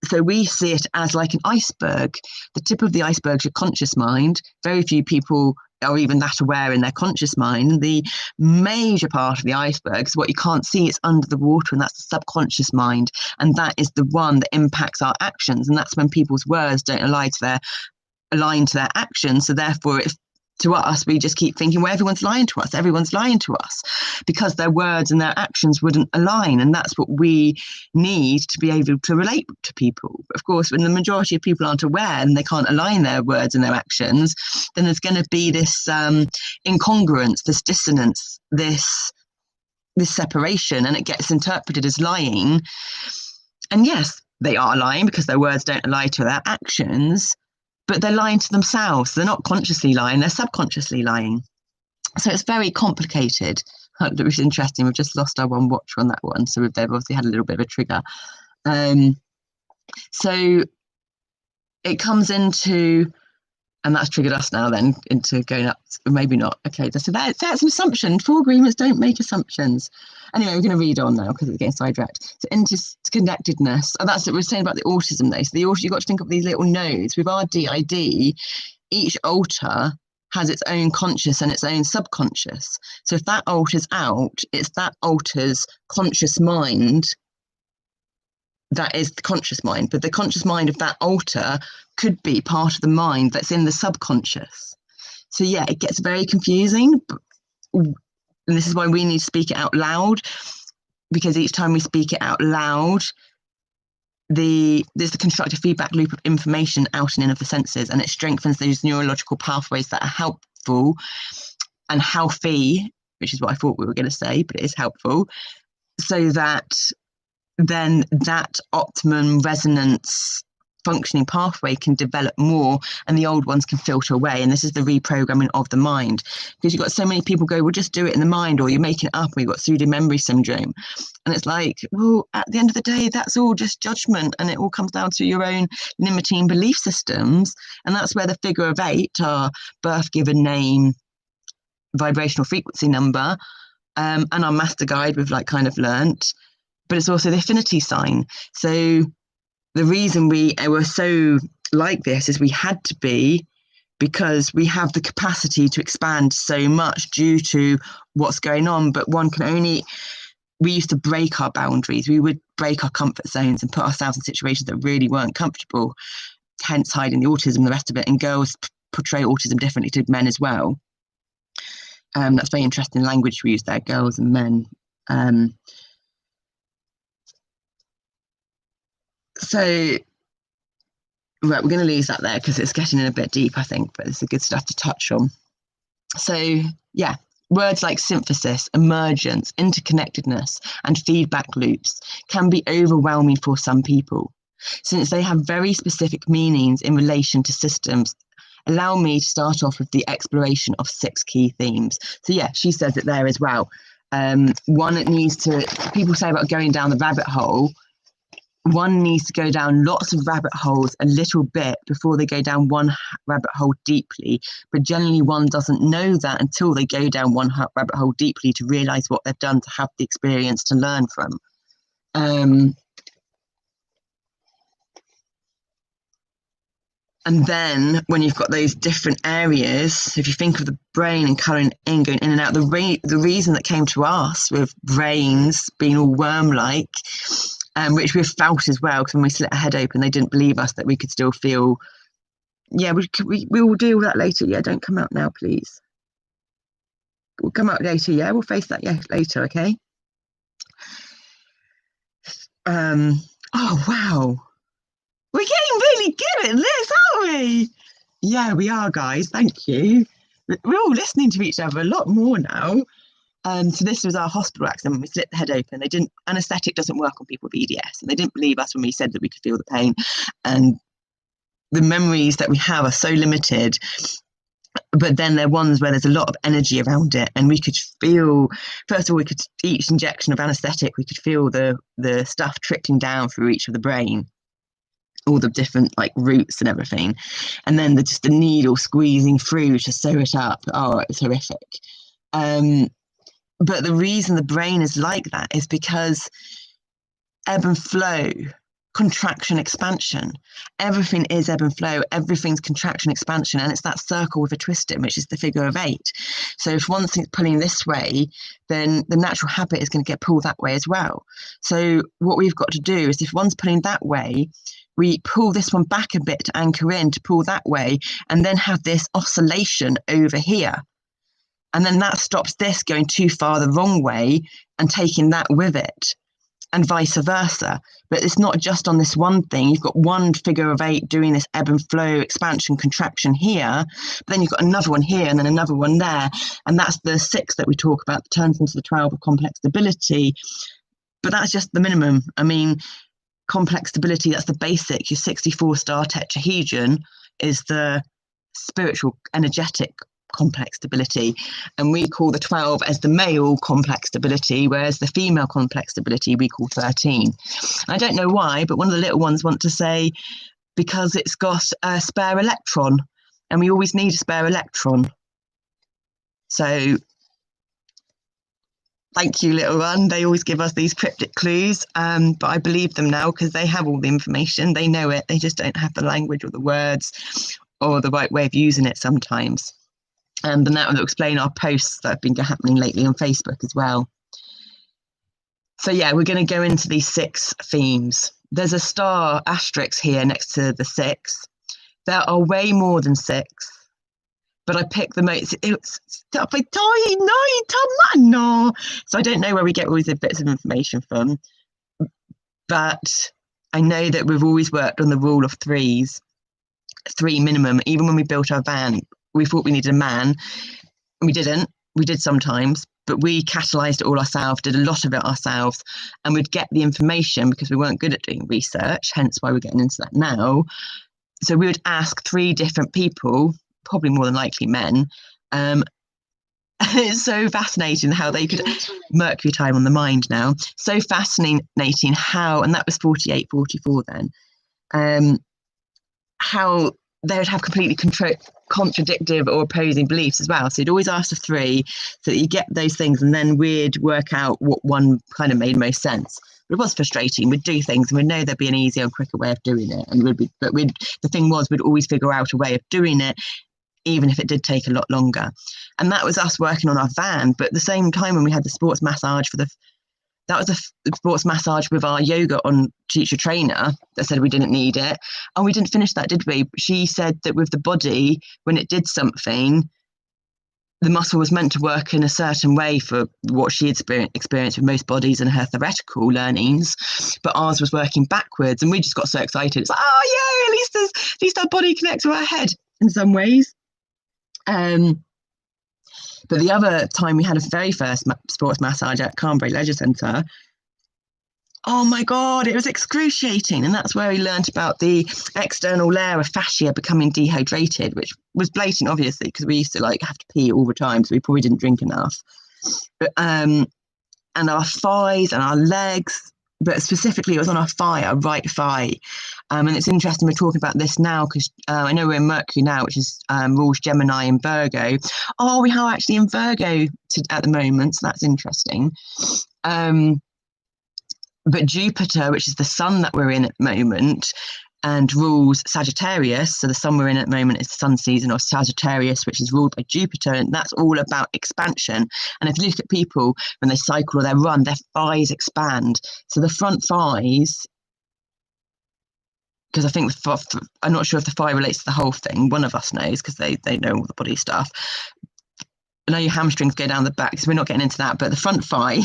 So we see it as like an iceberg. The tip of the iceberg is your conscious mind. Very few people are even that aware in their conscious mind. The major part of the iceberg is what you can't see. It's under the water, and that's the subconscious mind. And that is the one that impacts our actions. And that's when people's words don't align to their actions. So therefore, to us, we just keep thinking, well, everyone's lying to us, because their words and their actions wouldn't align. And that's what we need to be able to relate to people. But of course, when the majority of people aren't aware and they can't align their words and their actions, then there's going to be this incongruence, this dissonance, this separation, and it gets interpreted as lying. And yes, they are lying because their words don't align to their actions, but they're lying to themselves. They're not consciously lying, they're subconsciously lying. So it's very complicated, which is interesting. We've just lost our one watcher on that one. So they've obviously had a little bit of a trigger. So it comes into, and that's triggered us now then into going up, maybe not. Okay, so that's an assumption. Full agreements don't make assumptions. Anyway, we're going to read on now because it's getting sidetracked. So interconnectedness, and that's what we're saying about the autism though. So you've got to think of these little nodes. With our DID, each alter has its own conscious and its own subconscious. So if that alters out, it's that alter's conscious mind. That is the conscious mind, but the conscious mind of that alter could be part of the mind that's in the subconscious. So yeah, it gets very confusing. And this is why we need to speak it out loud, because each time we speak it out loud, there's the constructive feedback loop of information out and in of the senses, and it strengthens those neurological pathways that are helpful and healthy, which is what I thought we were going to say, but it is helpful, so that then that optimum resonance functioning pathway can develop more and the old ones can filter away. And this is the reprogramming of the mind, because you've got so many people go, well, just do it in the mind, or you're making it up, or you've got pseudo memory syndrome. And it's like, well, at the end of the day, that's all just judgment, and it all comes down to your own limiting belief systems. And that's where the figure of 8, our birth given name, vibrational frequency number, and our master guide we've like kind of learnt, but it's also the affinity sign. So the reason we were so like this is we had to be, because we have the capacity to expand so much due to what's going on. But we used to break our boundaries. We would break our comfort zones and put ourselves in situations that really weren't comfortable, hence hiding the autism and the rest of it. And girls portray autism differently to men as well. That's very interesting language we use there, girls and men. So, right, we're going to leave that there because it's getting in a bit deep, I think, but it's a good stuff to touch on. So, yeah, words like synthesis, emergence, interconnectedness, and feedback loops can be overwhelming for some people, since they have very specific meanings in relation to systems. Allow me to start off with the exploration of 6 key themes. So yeah, she says it there as well. One, it needs to, people say about going down the rabbit hole, one needs to go down lots of rabbit holes a little bit before they go down one rabbit hole deeply. But generally one doesn't know that until they go down one rabbit hole deeply to realize what they've done, to have the experience to learn from. And then when you've got those different areas, if you think of the brain and colouring in, going in and out, the reason that came to us with brains being all worm-like, which we've felt as well, because when we slit our head open, they didn't believe us that we could still feel. Yeah, we will deal with that later. Yeah, don't come out now, please. We'll come out later. Yeah, we'll face that later. Okay. Oh wow, we're getting really good at this, aren't we? Yeah, we are, guys. Thank you. We're all listening to each other a lot more now. So this was our hospital accident when we slit the head open. Anaesthetic doesn't work on people with EDS, and they didn't believe us when we said that we could feel the pain. And the memories that we have are so limited, but then there are ones where there's a lot of energy around it, and we could feel, first of all, each injection of anaesthetic, we could feel the stuff trickling down through each of the brain, all the different like roots and everything, and then just the needle squeezing through to sew it up. Oh, it was horrific. But the reason the brain is like that is because ebb and flow, contraction, expansion, everything is ebb and flow, everything's contraction, expansion, and it's that circle with a twist in, which is the figure of 8. So if one thing's pulling this way, then the natural habit is going to get pulled that way as well. So what we've got to do is, if one's pulling that way, we pull this one back a bit to anchor in, to pull that way, and then have this oscillation over here. And then that stops this going too far the wrong way and taking that with it, and vice versa. But it's not just on this one thing. You've got one figure of 8 doing this ebb and flow, expansion, contraction here, but then you've got another one here and then another one there. And that's the 6 that we talk about, that turns into the 12 of complex stability. But that's just the minimum. I mean, complex stability, that's the basic. Your 64-star tetrahedron is the spiritual, energetic complex stability, and we call the 12 as the male complex stability, whereas the female complex stability we call 13. I don't know why, but one of the little ones want to say because it's got a spare electron, and we always need a spare electron. So thank you, little one. They always give us these cryptic clues, but I believe them now because they have all the information. They know it. They just don't have the language or the words or the right way of using it sometimes. And that will explain our posts that have been happening lately on Facebook as well. So yeah, we're going to go into these 6 themes. There's a star asterisk here next to the 6. There are way more than 6, but I picked the most. So I don't know where we get all these bits of information from, but I know that we've always worked on the rule of 3s, 3 minimum. Even when we built our van, we thought we needed a man, and we didn't. We did sometimes, but we catalysed it all ourselves, did a lot of it ourselves, and we'd get the information because we weren't good at doing research, hence why we're getting into that now. So we would ask 3 different people, probably more than likely men. It's so fascinating how they could, Mercury time on the mind now, so fascinating how, and that was 48, 44 then, how they would have completely contradictive or opposing beliefs as well. So you'd always ask for 3 so that you get those things, and then we'd work out what one kind of made most sense. But it was frustrating. We'd do things and we'd know there'd be an easier and quicker way of doing it. And the thing was, we'd always figure out a way of doing it, even if it did take a lot longer. And that was us working on our van. But at the same time, when we had the sports massage that was a sports massage with our yoga on teacher trainer that said we didn't need it. And we didn't finish that, did we? She said that with the body, when it did something, the muscle was meant to work in a certain way for what she had experienced with most bodies and her theoretical learnings, but ours was working backwards. And we just got so excited. It's like, oh yay, at least our body connects to our head in some ways. But the other time we had a very first sports massage at Carnbury Leisure Centre, oh my God, it was excruciating. And that's where we learned about the external layer of fascia becoming dehydrated, which was blatant, obviously, because we used to like have to pee all the time. So we probably didn't drink enough. But, and our thighs and our legs, but specifically it was on our thigh, our right thigh. And it's interesting we're talking about this now because I know we're in Mercury now, which is rules Gemini and Virgo. Oh, we are actually in Virgo at the moment, so that's interesting. But Jupiter, which is the sun that we're in at the moment, and rules Sagittarius, so the sun we're in at the moment is the sun season of Sagittarius, which is ruled by Jupiter, and that's all about expansion. And if you look at people when they cycle or they run, their thighs expand. So the front thighs, because I think I'm not sure if the thigh relates to the whole thing. One of us knows because they know all the body stuff. I know your hamstrings go down the back, so we're not getting into that. But the front thigh,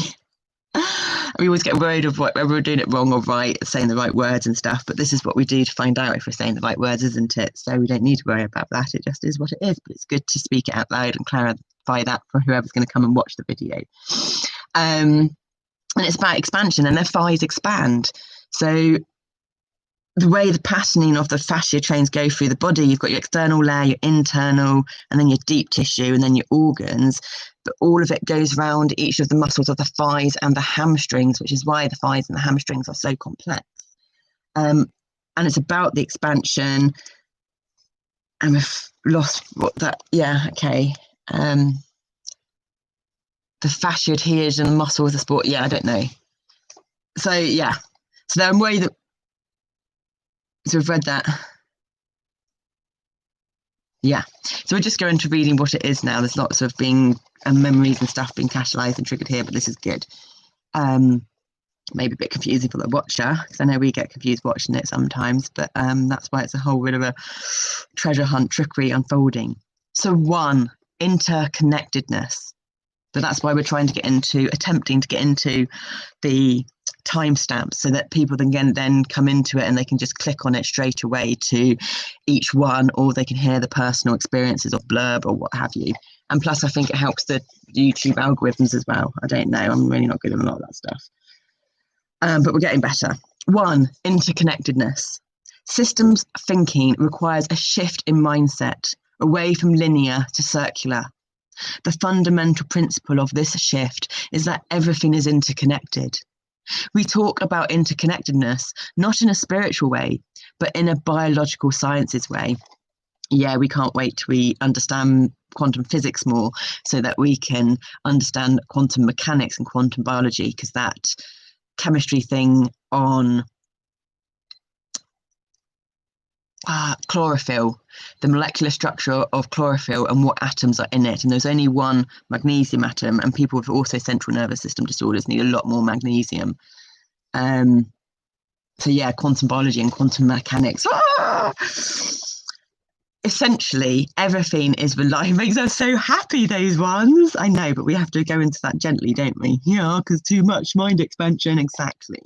we always get worried of whether we're doing it wrong or right, saying the right words and stuff. But this is what we do to find out if we're saying the right words, isn't it? So we don't need to worry about that. It just is what it is. But it's good to speak it out loud and clarify that for whoever's going to come and watch the video. And it's about expansion, and their thighs expand. So the way the patterning of the fascia trains go through the body, you've got your external layer, your internal, and then your deep tissue, and then your organs. But all of it goes around each of the muscles of the thighs and the hamstrings, which is why the thighs and the hamstrings are so complex. And it's about the expansion. And we've lost what that, yeah, okay. The fascia adhesion, the muscles, the sport, yeah, I don't know. So, yeah. So there are ways that, so we've read that. Yeah, so we're just going to reading what it is now. There's lots of memories and stuff being catalysed and triggered here, but this is good. Maybe a bit confusing for the watcher, because I know we get confused watching it sometimes, but that's why it's a whole bit of a treasure hunt, trickery unfolding. So 1, interconnectedness. So that's why we're attempting to get into the timestamps so that people then come into it and they can just click on it straight away to each one, or they can hear the personal experiences of blurb or what have you. And plus I think it helps the YouTube algorithms as well. I don't know, I'm really not good at a lot of that stuff, but we're getting better. 1, interconnectedness. Systems thinking requires a shift in mindset away from linear to circular. The fundamental principle of this shift is that everything is interconnected. We talk about interconnectedness, not in a spiritual way, but in a biological sciences way. Yeah, we can't wait till we understand quantum physics more so that we can understand quantum mechanics and quantum biology, because that chemistry thing on chlorophyll, the molecular structure of chlorophyll and what atoms are in it, and there's only one magnesium atom, and people with also central nervous system disorders need a lot more magnesium. So yeah, quantum biology and quantum mechanics. Essentially everything is relying. Makes us so happy, those ones. I know, but we have to go into that gently, don't we? Yeah, because too much mind expansion. Exactly.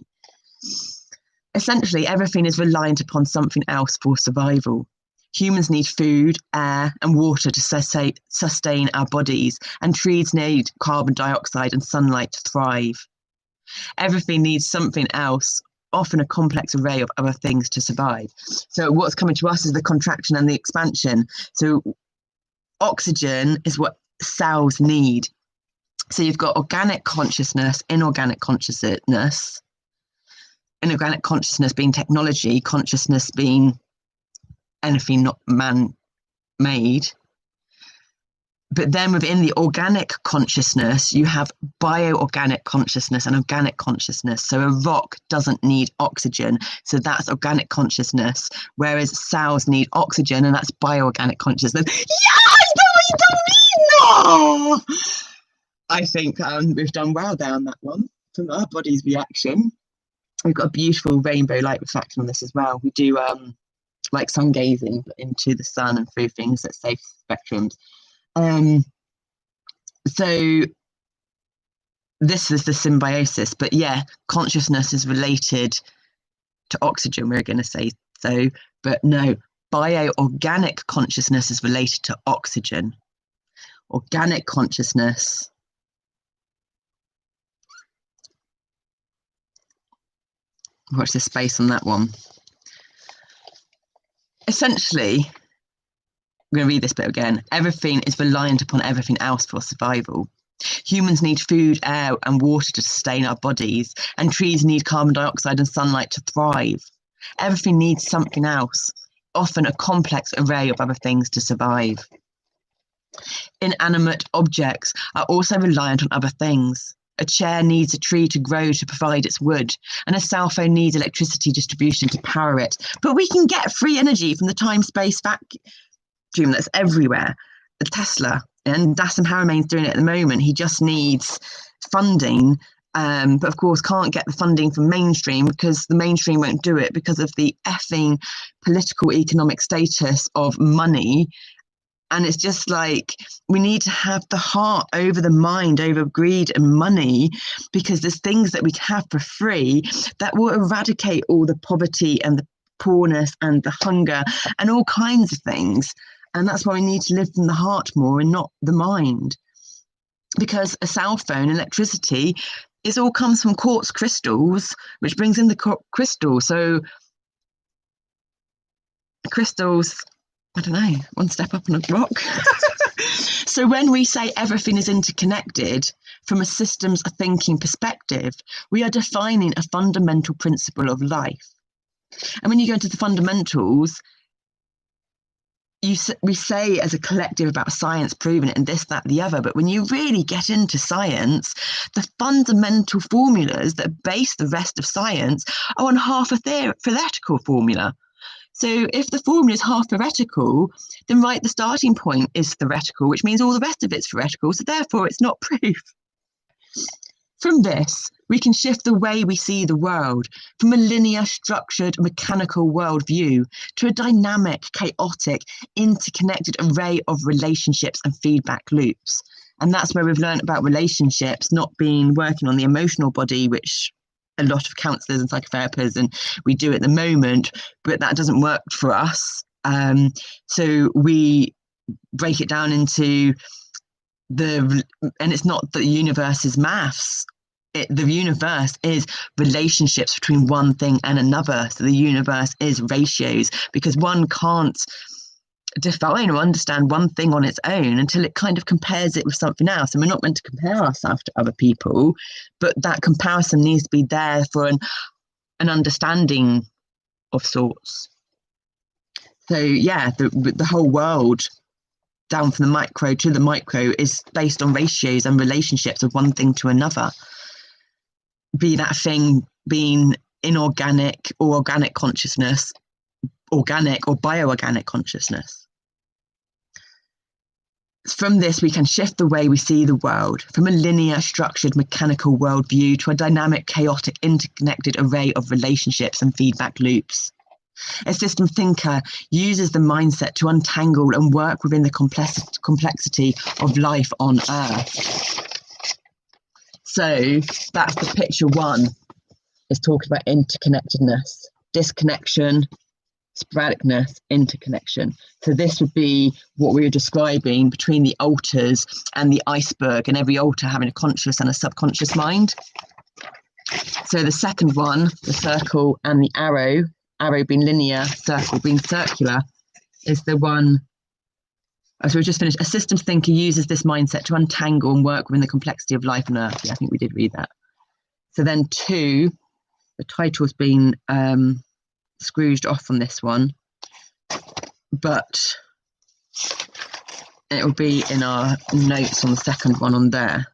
Essentially, everything is reliant upon something else for survival. Humans need food, air, and water to sustain our bodies, and trees need carbon dioxide and sunlight to thrive. Everything needs something else, often a complex array of other things to survive. So what's coming to us is the contraction and the expansion. So oxygen is what cells need. So you've got organic consciousness, inorganic consciousness. Inorganic consciousness being technology, consciousness being anything not man-made. But then within the organic consciousness, you have bioorganic consciousness and organic consciousness. So a rock doesn't need oxygen, so that's organic consciousness, whereas cells need oxygen, and that's bioorganic consciousness. Yes, no! I think we've done well there on that one, from our body's reaction. We've got a beautiful rainbow light reflection on this as well. We do like sun gazing into the sun and through things at safe spectrums. So this is the symbiosis, but yeah, consciousness is related to oxygen, we're going to say so, but no, bioorganic consciousness is related to oxygen. organic consciousness. Watch this space on that one. Essentially, I'm going to read this bit again. Everything is reliant upon everything else for survival. Humans need food, air, and water to sustain our bodies, and trees need carbon dioxide and sunlight to thrive. Everything needs something else, often a complex array of other things to survive. Inanimate objects are also reliant on other things. A chair needs a tree to grow to provide its wood, and a cell phone needs electricity distribution to power it. But we can get free energy from the time-space vacuum that's everywhere. The Tesla, and Dassim Haramein's doing it at the moment. He just needs funding, but of course can't get the funding from mainstream because the mainstream won't do it because of the effing political economic status of money. And it's just like, we need to have the heart over the mind, over greed and money, because there's things that we have for free that will eradicate all the poverty and the poorness and the hunger and all kinds of things. And that's why we need to live from the heart more and not the mind. Because a cell phone, electricity, it all comes from quartz crystals, which brings in the crystal. So crystals, I don't know, one step up on a rock. So when we say everything is interconnected from a systems of thinking perspective, we are defining a fundamental principle of life. And when you go into the fundamentals, we say as a collective about science proving it and this, that, the other, but when you really get into science, the fundamental formulas that base the rest of science are on half a theoretical formula. So if the formula is half theoretical, then right, the starting point is theoretical, which means all the rest of it's theoretical, so therefore it's not proof. From this, we can shift the way we see the world from a linear, structured, mechanical worldview to a dynamic, chaotic, interconnected array of relationships and feedback loops. And that's where we've learned about relationships not being working on the emotional body, which a lot of counsellors and psychotherapists and we do at the moment, but that doesn't work for us. So we break it down into and it's not the universe is maths. The universe is relationships between one thing and another. So the universe is ratios, because one can't define or understand one thing on its own until it kind of compares it with something else. And we're not meant to compare ourselves to other people, but that comparison needs to be there for an understanding of sorts. So yeah, the whole world, down from the macro to the micro, is based on ratios and relationships of one thing to another. Be that thing being inorganic or organic consciousness, organic or bioorganic consciousness. From this, we can shift the way we see the world from a linear, structured, mechanical worldview to a dynamic, chaotic, interconnected array of relationships and feedback loops. A system thinker uses the mindset to untangle and work within the complexity of life on Earth. So that's the picture one, is talking about interconnectedness, disconnection, sporadicness, interconnection. So this would be what we were describing between the alters and the iceberg, and every alter having a conscious and a subconscious mind. So the second one, the circle and the arrow being linear, circle being circular, is the one, as we've just finished. A systems thinker uses this mindset to untangle and work within the complexity of life on Earth. Yeah, I think we did read that. So then two, the title's been scrooged off on this one, but it will be in our notes on the second one on there.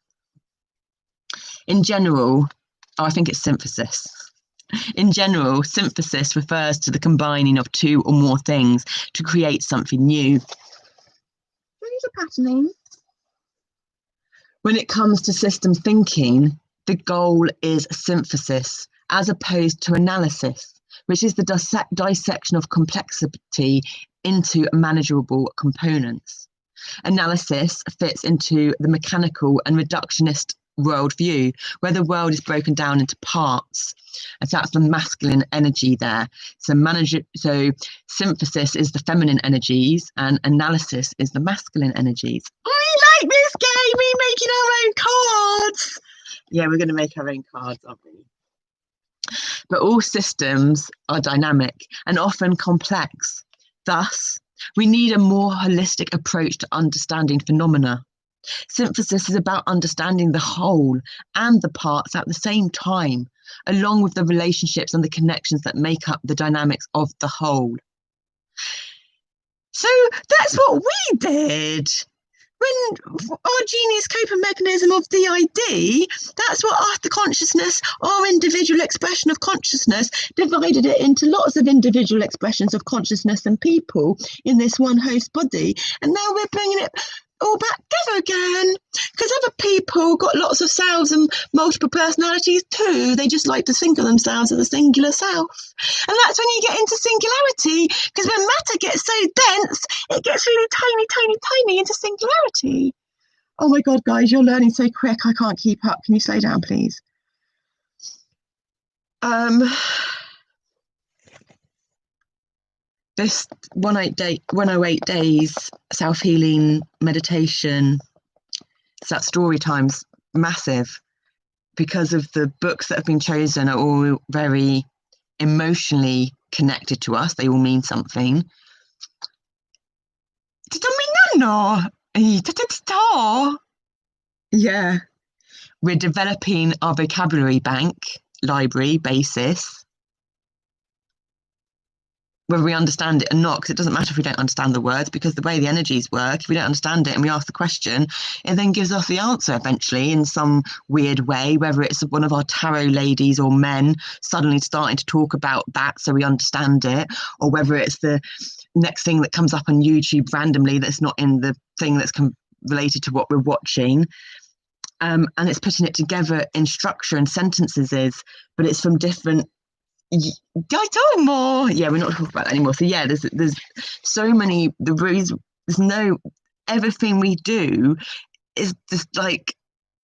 In general, I think it's synthesis. In general, synthesis refers to the combining of two or more things to create something new. When it comes to systems thinking, the goal is synthesis as opposed to analysis, which is the dissection of complexity into manageable components. Analysis fits into the mechanical and reductionist worldview, where the world is broken down into parts. And so that's the masculine energy there. So synthesis is the feminine energies and analysis is the masculine energies. I like this game. We're making our own cards. Yeah, we're going to make our own cards, aren't we? But all systems are dynamic and often complex. Thus, we need a more holistic approach to understanding phenomena. Synthesis is about understanding the whole and the parts at the same time, along with the relationships and the connections that make up the dynamics of the whole. So that's what we did. When our genius coping mechanism of the ID, that's what the consciousness, our individual expression of consciousness, divided it into lots of individual expressions of consciousness and people in this one host body. And now we're bringing it all back together again, because other people got lots of selves and multiple personalities too. They just like to think of themselves as a singular self, and that's when you get into singularity, because when matter gets so dense it gets really tiny into singularity. Oh my god, guys, you're learning so quick, I can't keep up. Can you slow down, please? This 108 days self-healing meditation, so that story time's massive, because of the books that have been chosen are all very emotionally connected to us. They all mean something. Yeah, we're developing our vocabulary bank, library basis, whether we understand it or not, because it doesn't matter if we don't understand the words, because the way the energies work, if we don't understand it and we ask the question, it then gives us the answer eventually in some weird way, whether it's one of our tarot ladies or men suddenly starting to talk about that so we understand it, or whether it's the next thing that comes up on YouTube randomly that's not in the thing that's related to what we're watching. And it's putting it together in structure and sentences, but it's from different. Guys, tell me more. Yeah, we're not talking about that anymore. So yeah, there's so many. There's no, everything we do is just like,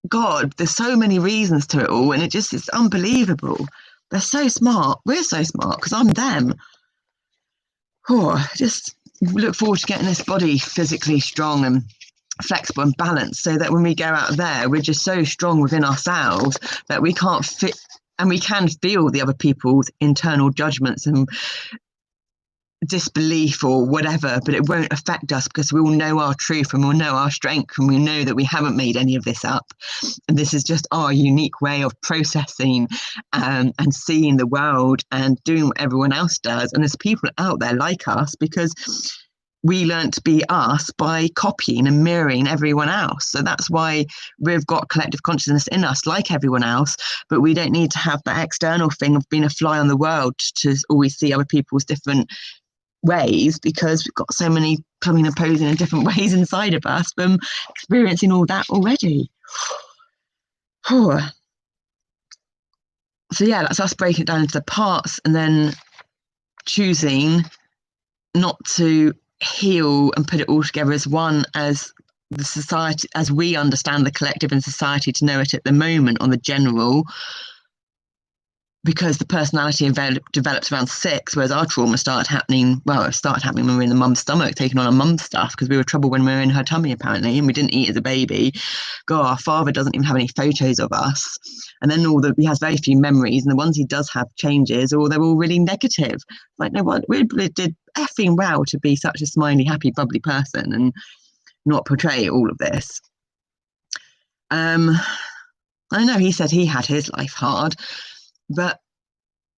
God, there's so many reasons to it all, and it's unbelievable. They're so smart. We're so smart because I'm them. Oh, just look forward to getting this body physically strong and flexible and balanced, so that when we go out there, we're just so strong within ourselves that we can't fit. And we can feel the other people's internal judgments and disbelief or whatever, but it won't affect us because we will know our truth and we'll know our strength, and we know that we haven't made any of this up. And this is just our unique way of processing and seeing the world and doing what everyone else does. And there's people out there like us because we learned to be us by copying and mirroring everyone else. So that's why we've got collective consciousness in us like everyone else, but we don't need to have that external thing of being a fly on the world to always see other people's different ways, because we've got so many coming and posing in different ways inside of us from experiencing all that already. So yeah, that's us breaking it down into the parts and then choosing not to heal and put it all together as one, as the society, as we understand the collective and society to know it at the moment on the general, because the personality develops around 6, whereas our trauma started happening when we were in the mum's stomach, taking on our mum's stuff, because we were trouble when we were in her tummy apparently, and we didn't eat as a baby. God, our father doesn't even have any photos of us, and then he has very few memories, and the ones he does have changes, or they're all really negative. Like, no, what we did effing well to be such a smiley, happy, bubbly person and not portray all of this. I know he said he had his life hard, but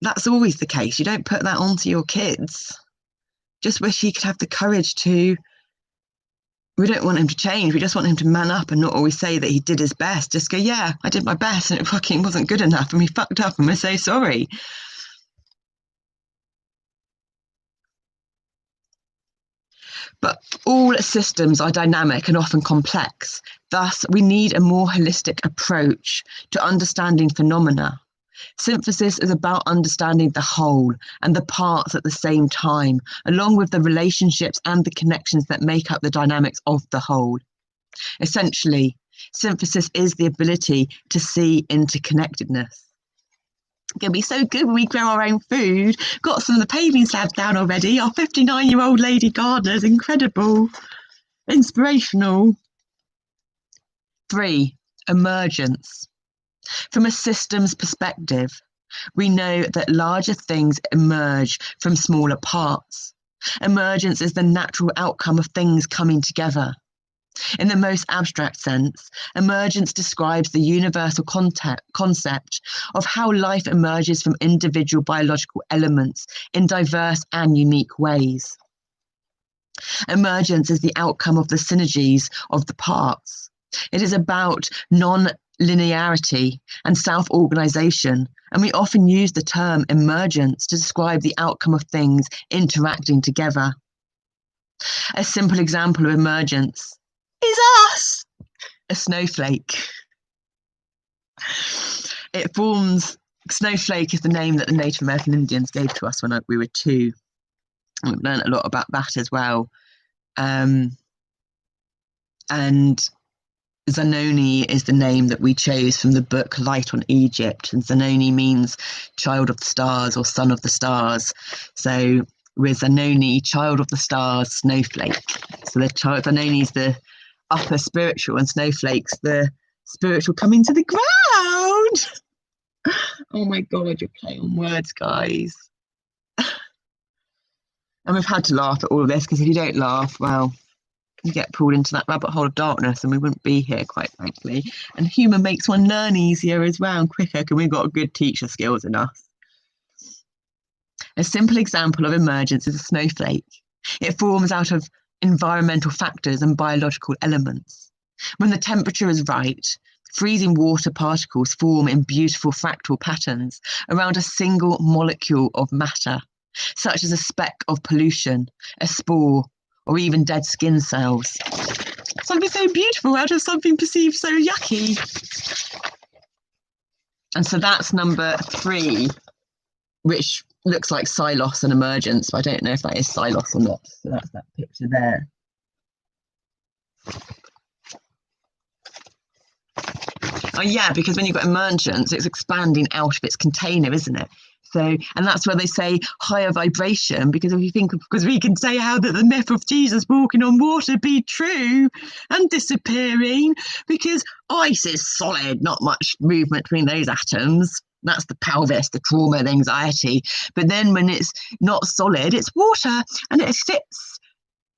that's always the case. You don't put that onto your kids. Just wish he could have the courage to. We don't want him to change. We just want him to man up and not always say that he did his best. Just go, yeah, I did my best and it fucking wasn't good enough and we fucked up and we're so sorry. But all systems are dynamic and often complex. Thus, we need a more holistic approach to understanding phenomena. Synthesis is about understanding the whole and the parts at the same time, along with the relationships and the connections that make up the dynamics of the whole. Essentially, Synthesis is the ability to see interconnectedness. It's going to be so good when we grow our own food. Got some of the paving slabs down already. Our 59-year-old lady gardener is incredible. Inspirational. 3, emergence. From a systems perspective, we know that larger things emerge from smaller parts. Emergence is the natural outcome of things coming together. In the most abstract sense, emergence describes the universal concept of how life emerges from individual biological elements in diverse and unique ways. Emergence is the outcome of the synergies of the parts. It is about non-linearity and self-organization, and we often use the term emergence to describe the outcome of things interacting together. A simple example of emergence is us, a snowflake. Snowflake is the name that the Native American Indians gave to us when we were 2. And we've learned a lot about that as well. And Zanoni is the name that we chose from the book Light on Egypt. And Zanoni means child of the stars or son of the stars. So we're Zanoni, child of the stars, snowflake. So Zanoni is the upper spiritual, and snowflakes the spiritual coming to the ground. Oh my God, you're playing on words, guys. And we've had to laugh at all of this, because if you don't laugh, well, you get pulled into that rabbit hole of darkness and we wouldn't be here, quite frankly. And humour makes one learn easier as well and quicker, because we've got good teacher skills in us. A simple example of emergence is a snowflake. It forms out of environmental factors and biological elements. When the temperature is right, freezing water particles form in beautiful fractal patterns around a single molecule of matter, such as a speck of pollution, a spore, or even dead skin cells. Something so beautiful out of something perceived so yucky. And so that's number 3, which looks like Silos and emergence, but I don't know if that is Silos or not. So that's that picture there. Oh yeah, because when you've got emergence, it's expanding out of its container, isn't it? So, and that's where they say higher vibration, because if you think, because we can say how that the myth of Jesus walking on water be true and disappearing, because ice is solid, not much movement between those atoms. That's the pelvis, the trauma, the anxiety. But then when it's not solid, it's water, and it fits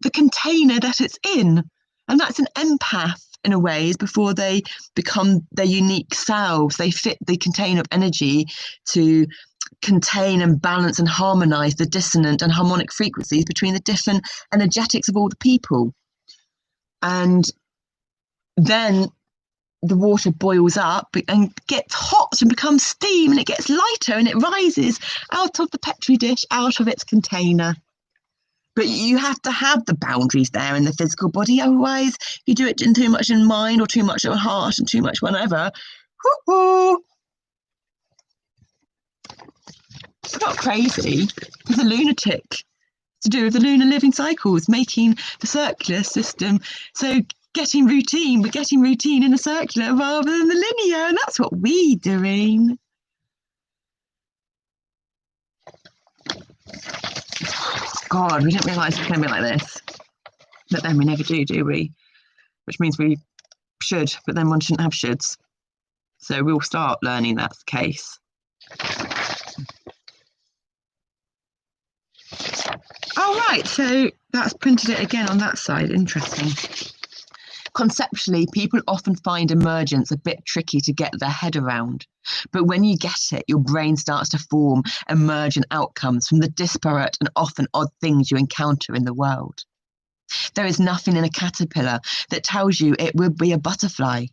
the container that it's in. And that's an empath in a way, before they become their unique selves. They fit the container of energy to contain and balance and harmonize the dissonant and harmonic frequencies between the different energetics of all the people. And then the water boils up and gets hot and becomes steam, and it gets lighter and it rises out of the petri dish, out of its container. But you have to have the boundaries there in the physical body. Otherwise, if you do it too much in mind or too much in heart and too much whatever, it's not crazy. It's a lunatic to do with the lunar living cycles, making the circular system. So getting routine, but getting routine in a circular rather than the linear. And that's what we're doing. God, we didn't realise it can be like this. But then we never do we? Which means we should, but then one shouldn't have shoulds. So we'll start learning that's the case. All right, so that's printed it again on that side. Interesting. Conceptually, people often find emergence a bit tricky to get their head around. But when you get it, your brain starts to form emergent outcomes from the disparate and often odd things you encounter in the world. There is nothing in a caterpillar that tells you it would be a butterfly.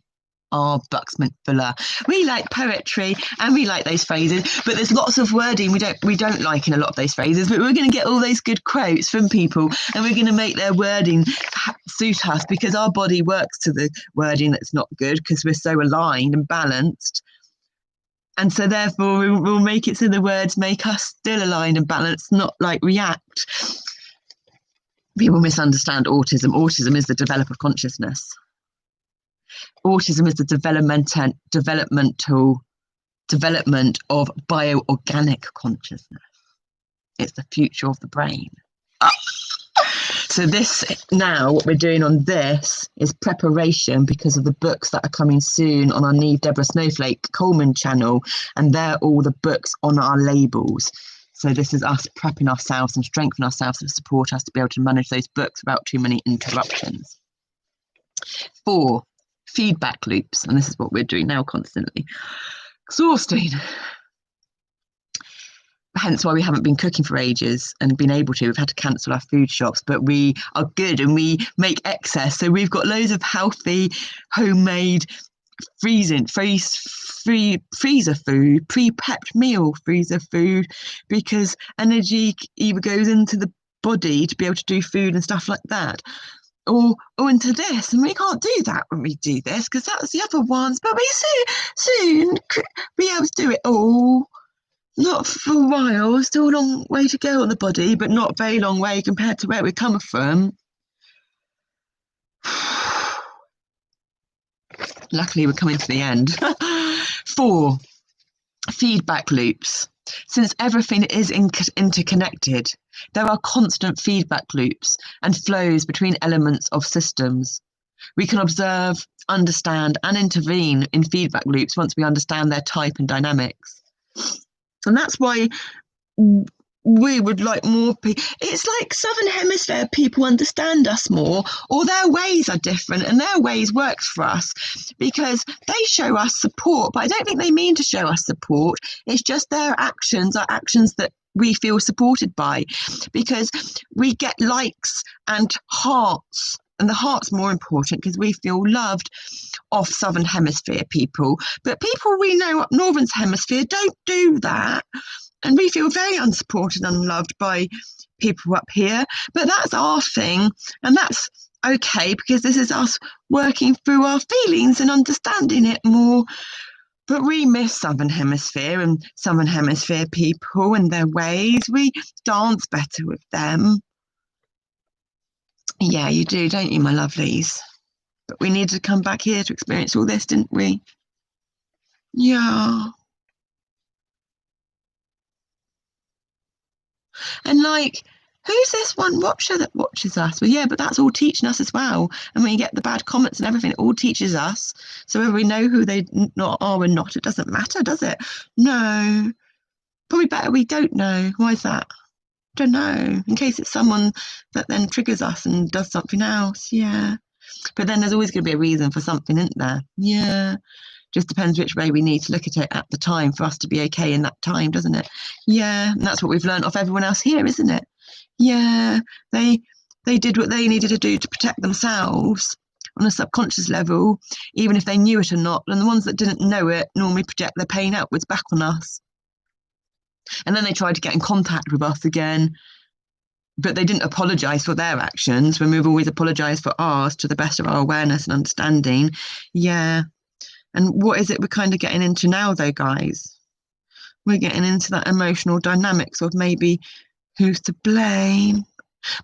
Oh, Buxman Fuller. We like poetry and we like those phrases, but there's lots of wording we don't like in a lot of those phrases, but we're going to get all those good quotes from people and we're going to make their wording suit us, because our body works to the wording that's not good because we're so aligned and balanced. And so therefore we'll make it so the words make us still aligned and balanced, not like react. People misunderstand autism. Autism is the develop of consciousness. Autism is the developmental development of bioorganic consciousness. It's the future of the brain. So this, now what we're doing on this is preparation because of the books that are coming soon on our Neve Deborah Snowflake Coleman channel, and they're all the books on our labels. So this is us prepping ourselves and strengthening ourselves to support us to be able to manage those books without too many interruptions. 4, feedback loops, and this is what we're doing now constantly. Exhausting. Hence why we haven't been cooking for ages and been able to. We've had to cancel our food shops, but we are good and we make excess. So we've got loads of healthy, homemade, freezer food, pre-prepped meal freezer food, because energy either goes into the body to be able to do food and stuff like that, or into this, and we can't do that when we do this because that's the other ones. But we soon be able to do it all. Not for a while, still a long way to go on the body, but not a very long way compared to where we're coming from. Luckily, we're coming to the end. 4, feedback loops. Since everything is interconnected, there are constant feedback loops and flows between elements of systems. We can observe, understand, and intervene in feedback loops once we understand their type and dynamics. And that's why we would like more people. It's like Southern Hemisphere people understand us more, or their ways are different and their ways work for us because they show us support, but I don't think they mean to show us support. It's just their actions are actions that we feel supported by, because we get likes and hearts. And the heart's more important because we feel loved off Southern Hemisphere people. But people we know up Northern Hemisphere don't do that. And we feel very unsupported and unloved by people up here. But that's our thing. And that's okay because this is us working through our feelings and understanding it more. But we miss Southern Hemisphere and Southern Hemisphere people and their ways. We dance better with them. Yeah, you do, don't you, my lovelies? But we needed to come back here to experience all this, didn't we? Yeah. And like, who's this one watcher that watches us? Well, yeah, but that's all teaching us as well. And when you get the bad comments and everything, it all teaches us. So whether we know who they not are or not, it doesn't matter, does it? No. Probably better we don't know. Why is that? Don't know, in case it's someone that then triggers us and does something else. Yeah, but then there's always going to be a reason for something, isn't there? Yeah, just depends which way we need to look at it at the time for us to be okay in that time, doesn't it? Yeah, and that's what we've learned off everyone else here, isn't it? Yeah, they did what they needed to do to protect themselves on a subconscious level, even if they knew it or not. And the ones that didn't know it normally project their pain outwards back on us. And then they tried to get in contact with us again, but they didn't apologise for their actions when we've always apologised for ours to the best of our awareness and understanding. Yeah. And what is it we're kind of getting into now, though, guys? We're getting into that emotional dynamics of maybe who's to blame.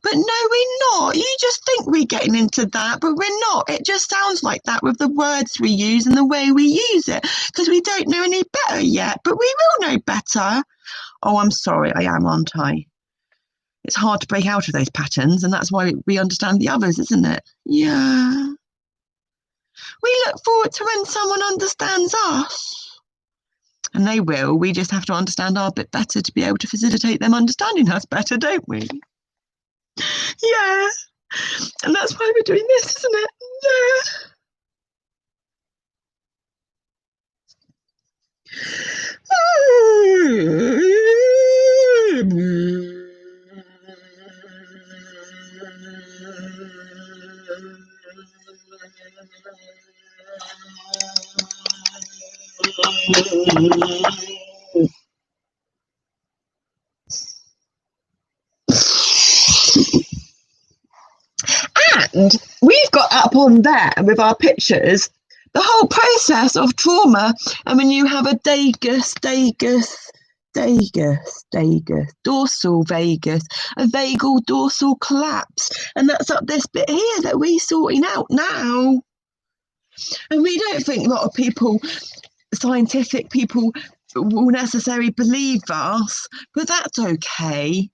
But no, we're not. You just think we're getting into that, but we're not. It just sounds like that with the words we use and the way we use it, because we don't know any better yet, but we will know better. Oh, I'm sorry, I am, aren't I? It's hard to break out of those patterns, and that's why we understand the others, isn't it? Yeah. We look forward to when someone understands us. And they will. We just have to understand our bit better to be able to facilitate them understanding us better, don't we? Yeah. And that's why we're doing this, isn't it? Yeah. And we've got up on there with our pictures the whole process of trauma. And when you have a dorsal vagus, a vagal dorsal collapse, and that's up this bit here that we're sorting out now. And we don't think a lot of people, scientific people, will necessarily believe us, but that's okay.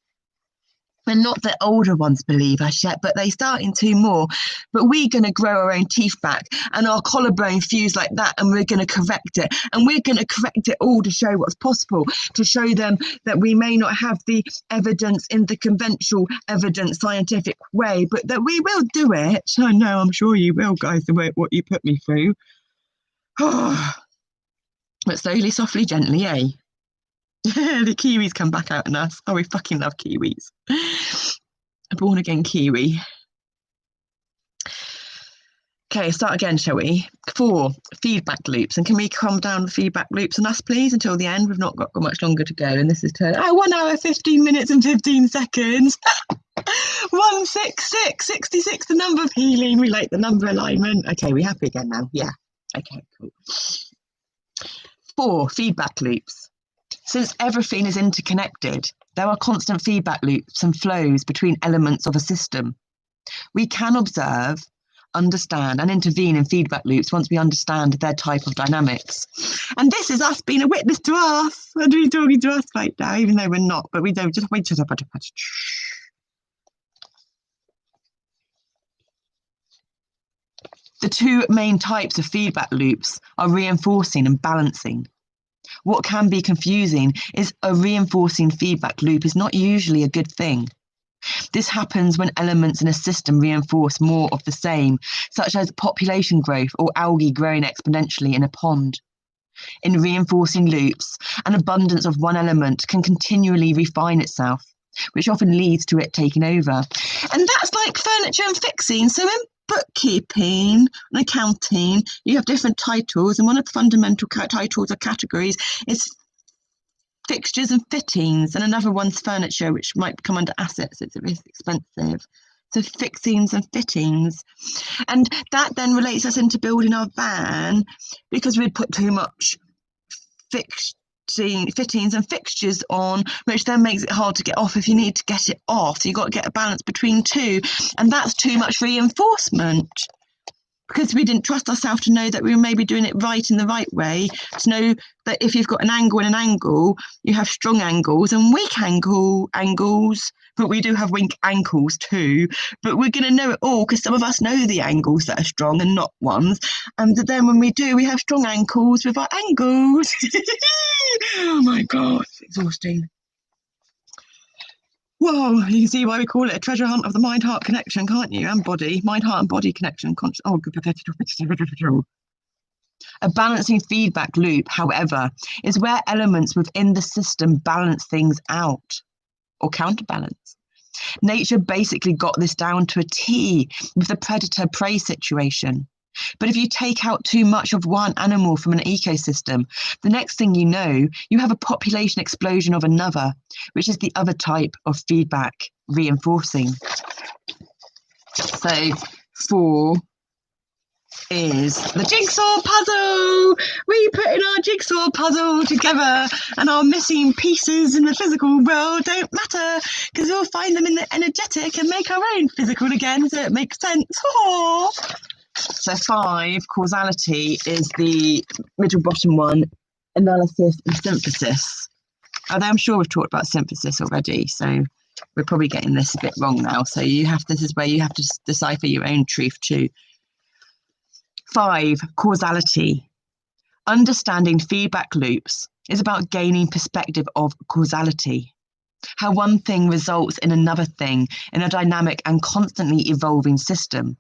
And not that older ones believe us yet, but they're starting to more. But we're going to grow our own teeth back and our collarbone fuse like that, and we're going to correct it. And we're going to correct it all to show what's possible, to show them that we may not have the evidence in the conventional evidence scientific way, but that we will do it. I know, I'm sure you will, guys, the way what you put me through. But slowly, softly, gently, eh? The Kiwis come back out in us. Oh, we fucking love Kiwis. A born again Kiwi. Okay, start again, shall we? 4, feedback loops. And can we calm down the feedback loops on us, please, until the end? We've not got much longer to go. And this is 1 hour, 15 minutes and 15 seconds. 166, 66, the number of healing. We like the number alignment. Okay, we happy again now? Yeah. Okay, cool. 4, feedback loops. Since everything is interconnected, there are constant feedback loops and flows between elements of a system. We can observe, understand, and intervene in feedback loops once we understand their type of dynamics. And this is us being a witness to us. And we're talking to us right now, even though we're not, but we don't. Just wait. The 2 main types of feedback loops are reinforcing and balancing. What can be confusing is a reinforcing feedback loop is not usually a good thing. This happens when elements in a system reinforce more of the same, such as population growth or algae growing exponentially in a pond. In reinforcing loops, an abundance of one element can continually refine itself, which often leads to it taking over. And that's like furniture and fixing. So in bookkeeping and accounting, you have different titles, and one of the fundamental titles or categories is fixtures and fittings, and another one's furniture, which might come under assets. It's a bit expensive. So fixings and fittings, and that then relates us into building our van, because we'd put too much fittings and fixtures on, which then makes it hard to get off if you need to get it off. So you've got to get a balance between 2, and that's too much reinforcement, because we didn't trust ourselves to know that we were maybe doing it right in the right way, to know that if you've got an angle and an angle, you have strong angles and weak angles, but we do have weak ankles too. But we're going to know it all, because some of us know the angles that are strong and not ones, and then when we do, we have strong ankles with our angles. Oh my god, it's exhausting. Whoa, you can see why we call it a treasure hunt of the mind-heart connection, can't you? And body, mind-heart and body connection. A balancing feedback loop, however, is where elements within the system balance things out or counterbalance. Nature basically got this down to a T with the predator-prey situation. But if you take out too much of one animal from an ecosystem, the next thing you know, you have a population explosion of another, which is the other type of feedback reinforcing. So 4 is the jigsaw puzzle. We put in our jigsaw puzzle together, and our missing pieces in the physical world don't matter, because we'll find them in the energetic and make our own physical again, so it makes sense. Oh. So 5, causality, is the middle bottom one, analysis and synthesis. Although I'm sure we've talked about synthesis already, so we're probably getting this a bit wrong now. So this is where you have to decipher your own truth too. 5, causality. Understanding feedback loops is about gaining perspective of causality. How one thing results in another thing in a dynamic and constantly evolving system.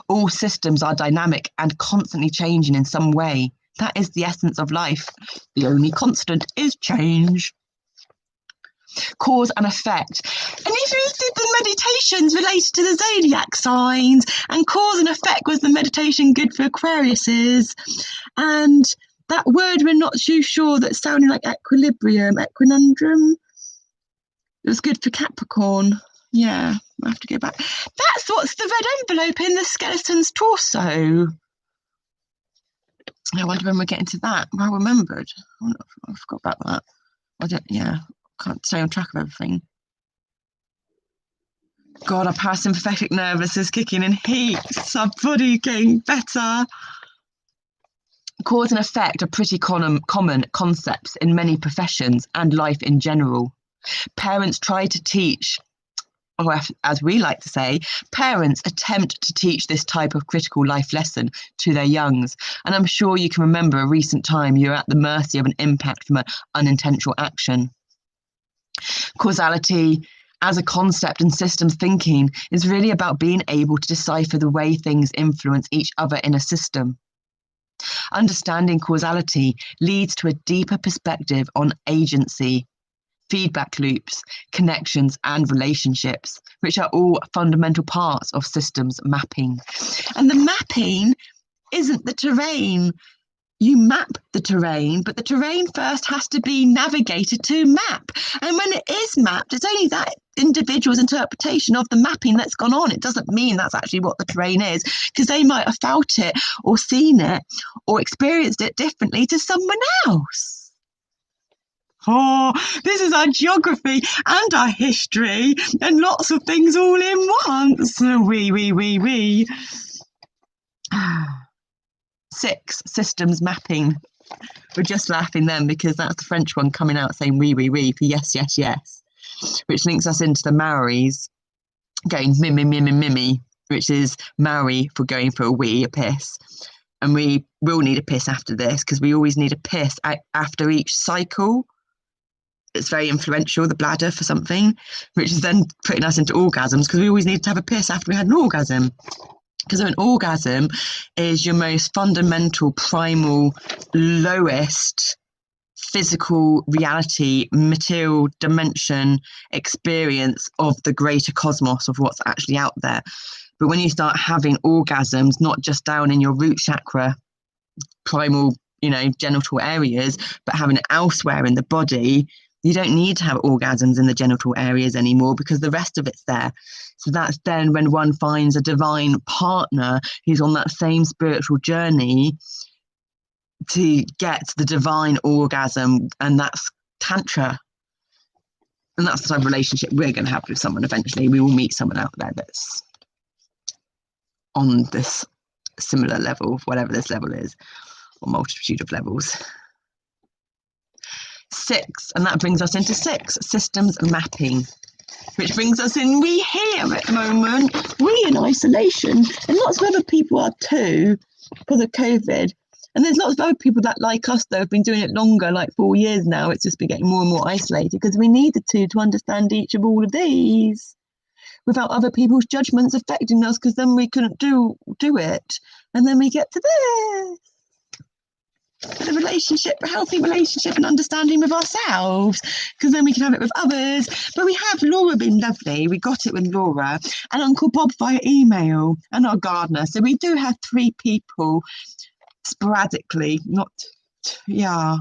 All systems are dynamic and constantly changing in some way. That is the essence of life. The only constant is change. Cause and effect. And if you did the meditations related to the zodiac signs, and cause and effect was the meditation good for Aquariuses, and that word we're not too sure, that sounded like equilibrium, equinundrum, it was good for Capricorn. Yeah, I have to go back. That's what's the red envelope in the skeleton's torso. I wonder when we're getting to that. Well remembered. I forgot about that. Can't stay on track of everything. God, our parasympathetic nervous is kicking in heaps. Our body getting better. Cause and effect are pretty common concepts in many professions and life in general. Parents try to teach, or as we like to say, parents attempt to teach this type of critical life lesson to their youngs. And I'm sure you can remember a recent time you're at the mercy of an impact from an unintentional action. Causality as a concept in systems thinking is really about being able to decipher the way things influence each other in a system. Understanding causality leads to a deeper perspective on agency, feedback loops, connections, and relationships, which are all fundamental parts of systems mapping. And the mapping isn't the terrain. You map the terrain, but the terrain first has to be navigated to map. And when it is mapped, it's only that individual's interpretation of the mapping that's gone on. It doesn't mean that's actually what the terrain is, because they might have felt it or seen it or experienced it differently to someone else. Oh, this is our geography and our history and lots of things all in once. We. 6, systems mapping. We're just laughing then because that's the French one coming out saying we for yes, yes, yes, which links us into the Maoris going mimi, which is Maori for going for a wee, a piss. And we will need a piss after this because we always need a piss after each cycle. It's very influential, the bladder for something, which is then putting us into orgasms because we always need to have a piss after we had an orgasm. Because an orgasm is your most fundamental, primal, lowest physical reality, material dimension experience of the greater cosmos, of what's actually out there. But when you start having orgasms, not just down in your root chakra, primal, genital areas, but having it elsewhere in the body, you don't need to have orgasms in the genital areas anymore because the rest of it's there. So that's then when one finds a divine partner who's on that same spiritual journey to get the divine orgasm, and that's Tantra. And that's the type of relationship we're going to have with someone eventually. We will meet someone out there that's on this similar level, whatever this level is, or multitude of levels. 6, and that brings us into 6, systems mapping, which brings us in, we here at the moment, we in isolation, and lots of other people are too, because of COVID. And there's lots of other people that, like us, though, have been doing it longer, like 4 years now. It's just been getting more and more isolated because we needed to understand each of all of these without other people's judgments affecting us, because then we couldn't do it. And then we get to this. A relationship, a healthy relationship and understanding with ourselves, because then we can have it with others. But we have Laura been lovely. We got it with Laura and Uncle Bob via email and our gardener. So we do have 3 people sporadically, not, 6,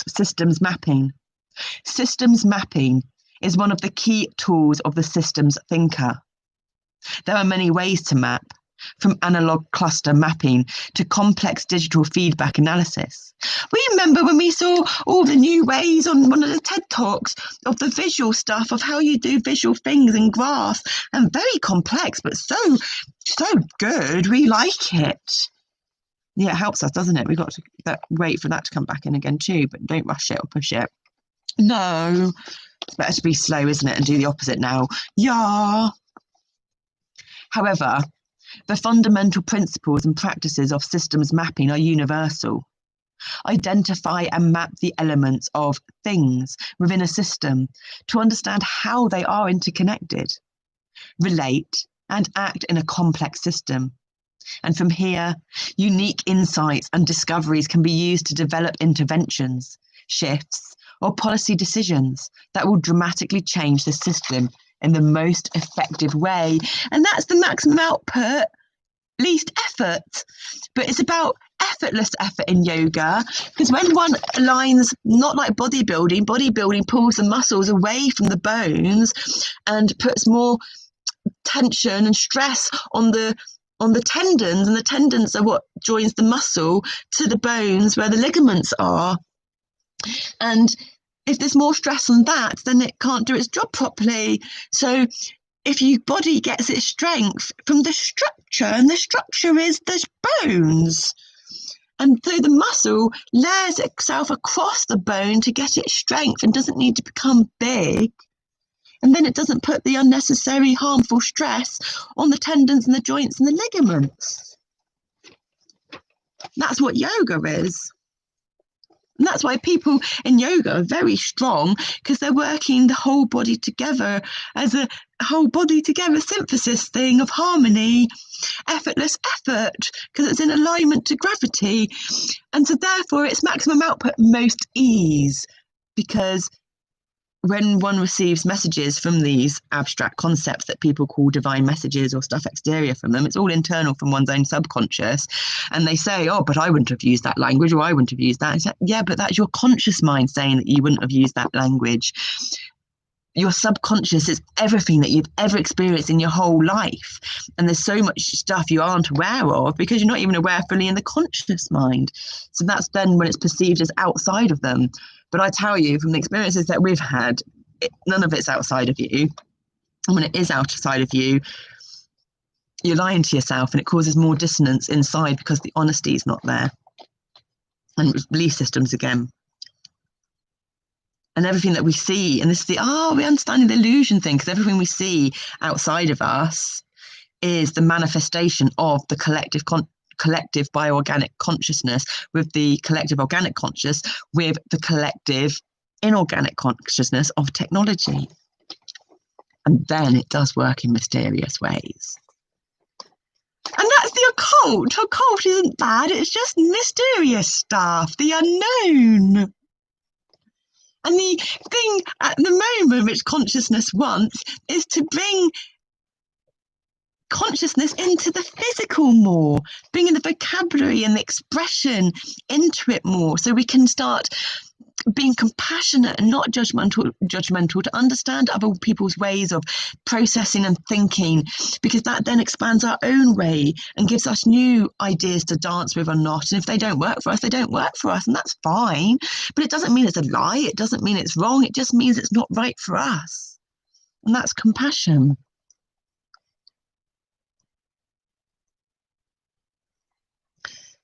systems mapping. Systems mapping is one of the key tools of the systems thinker. There are many ways to map, from analog cluster mapping to complex digital feedback analysis. We remember when we saw all the new ways on one of the TED Talks of the visual stuff, of how you do visual things in graphs, and very complex, but so good. We like it. Yeah, it helps us, doesn't it? We've got to wait for that to come back in again too, but don't rush it or push it. No, it's better to be slow, isn't it, and do the opposite now. Yeah. However, the fundamental principles and practices of systems mapping are universal. Identify and map the elements of things within a system to understand how they are interconnected, relate, and act in a complex system. And from here, unique insights and discoveries can be used to develop interventions, shifts, or policy decisions that will dramatically change the system in the most effective way. And that's the maximum output, least effort. But it's about effortless effort in yoga, because when one aligns, not like bodybuilding pulls the muscles away from the bones and puts more tension and stress on the tendons, and the tendons are what joins the muscle to the bones where the ligaments are. And if there's more stress on that, then it can't do its job properly. So if your body gets its strength from the structure, and the structure is the bones. And so the muscle layers itself across the bone to get its strength and doesn't need to become big. And then it doesn't put the unnecessary harmful stress on the tendons and the joints and the ligaments. That's what yoga is. And that's why people in yoga are very strong, because they're working the whole body together as a whole body together synthesis thing of harmony, effortless effort, because it's in alignment to gravity. And so therefore it's maximum output, most ease, because when one receives messages from these abstract concepts that people call divine messages or stuff exterior from them, it's all internal from one's own subconscious. And they say, oh, but I wouldn't have used that language, or I wouldn't have used that. It's like, yeah, but that's your conscious mind saying that you wouldn't have used that language. Your subconscious is everything that you've ever experienced in your whole life. And there's so much stuff you aren't aware of because you're not even aware fully in the conscious mind. So that's then when it's perceived as outside of them. But I tell you, from the experiences that we've had, none of it's outside of you. And when it is outside of you, you're lying to yourself, and it causes more dissonance inside because the honesty is not there. And belief systems again. And everything that we see, and this is we're understanding the illusion thing, because everything we see outside of us is the manifestation of the collective bioorganic consciousness with the collective organic conscious with the collective inorganic consciousness of technology. And then it does work in mysterious ways. And that's the occult. Occult isn't bad, it's just mysterious stuff, the unknown. And the thing at the moment which consciousness wants is to bring consciousness into the physical more, bringing the vocabulary and the expression into it more, so we can start being compassionate and not judgmental, to understand other people's ways of processing and thinking, because that then expands our own way and gives us new ideas to dance with or not. And if they don't work for us, they don't work for us, and that's fine. But it doesn't mean it's a lie, it doesn't mean it's wrong, it just means it's not right for us. And that's compassion.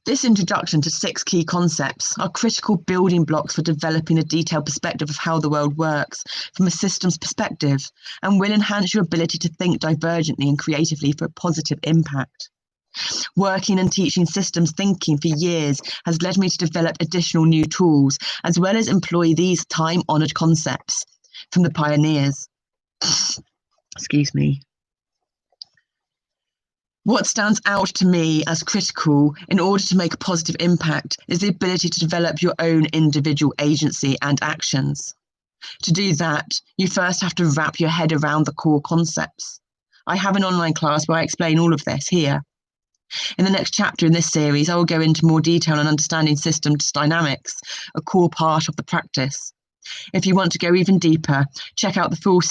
This introduction to 6 key concepts are critical building blocks for developing a detailed perspective of how the world works from a systems perspective, and will enhance your ability to think divergently and creatively for a positive impact. Working and teaching systems thinking for years has led me to develop additional new tools, as well as employ these time-honoured concepts from the pioneers. Excuse me. What stands out to me as critical in order to make a positive impact is the ability to develop your own individual agency and actions. To do that, you first have to wrap your head around the core concepts. I have an online class where I explain all of this here. In the next chapter in this series, I will go into more detail on understanding systems dynamics, a core part of the practice. If you want to go even deeper, check out the full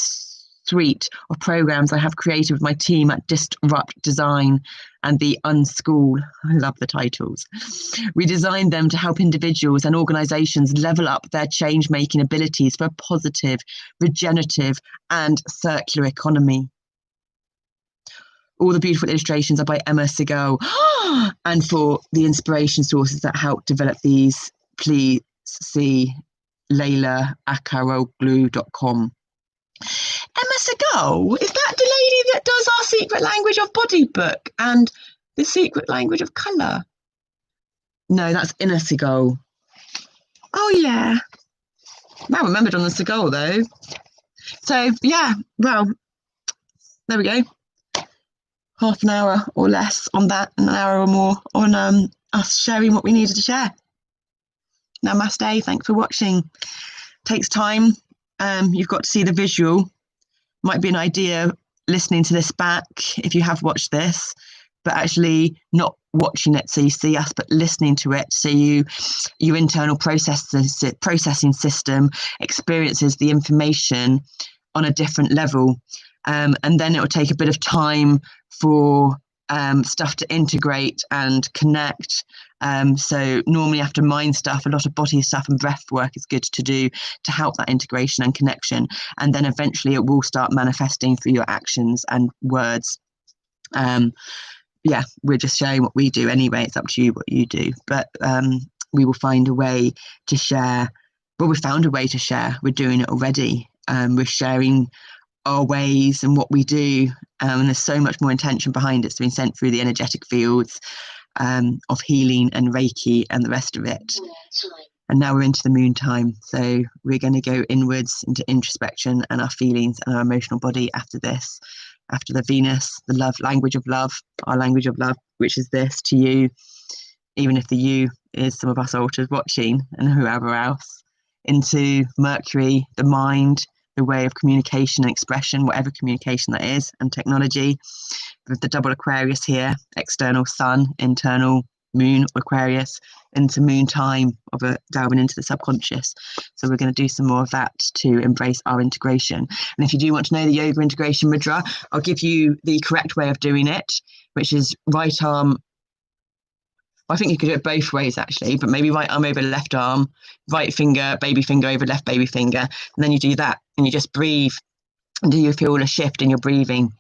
suite of programs I have created with my team at Disruptive Design and the Unschool. I love the titles. We designed them to help individuals and organizations level up their change-making abilities for a positive, regenerative, and circular economy. All the beautiful illustrations are by Emma Segal. And for the inspiration sources that help develop these, please see Leyla Acaroglu.com. Emma Segal, is that the lady that does our Secret Language of Body book and the Secret Language of Colour? No, that's Inner Segal. Oh yeah. I remembered on the Segal though. So yeah, well, there we go. Half an hour or less on that, an hour or more on us sharing what we needed to share. Namaste, thanks for watching. Takes time. You've got to see the visual. Might be an idea listening to this back if you have watched this, but actually not watching it so you see us, but listening to it so your internal processing system experiences the information on a different level. And then it will take a bit of time for stuff to integrate and connect. So normally after mind stuff, a lot of body stuff and breath work is good to do to help that integration and connection. And then eventually it will start manifesting through your actions and words. We're just sharing what we do anyway. It's up to you what you do. But we will find a way to share. Well, we found a way to share. We're doing it already. We're sharing our ways and what we do. And there's so much more intention behind it. It's been sent through the energetic fields of healing and Reiki and the rest of it. And now we're into the moon time. So we're going to go inwards into introspection and our feelings and our emotional body after this, after the Venus, the love, language of love, our language of love, which is this to you, even if the you is some of us alters watching and whoever else, into Mercury, the mind, the way of communication and expression, whatever communication that is, and technology, with the double Aquarius here, external sun, internal moon, Aquarius, into moon time of delving into the subconscious. So we're going to do some more of that to embrace our integration. And if you do want to know the yoga integration mudra, I'll give you the correct way of doing it, which is right arm. I think you could do it both ways actually, but maybe right arm over left arm, right finger, baby finger over left baby finger. And then you do that and you just breathe. And do you feel a shift in your breathing?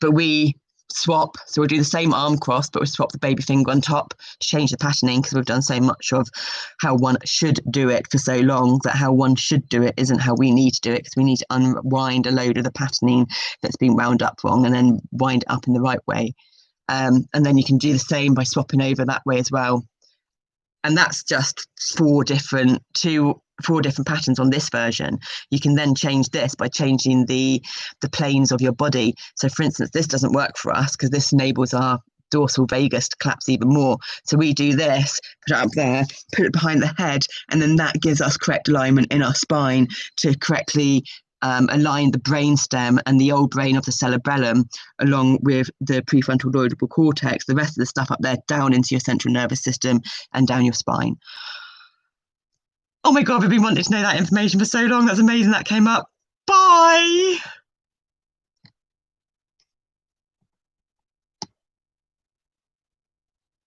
But we swap, so we'll do the same arm cross, but we'll swap the baby finger on top to change the patterning, because we've done so much of how one should do it for so long that how one should do it isn't how we need to do it, because we need to unwind a load of the patterning that's been wound up wrong and then wind it up in the right way. And then you can do the same by swapping over that way as well. And that's just four different patterns on this version. You can then change this by changing the planes of your body. So for instance, this doesn't work for us because this enables our dorsal vagus to collapse even more. So we do this, put it up there, put it behind the head, and then that gives us correct alignment in our spine to correctly align the brainstem and the old brain of the cerebellum along with the prefrontal lobar cortex, the rest of the stuff up there, down into your central nervous system and down your spine. Oh my God, we've been wanting to know that information for so long. That's amazing that came up. Bye.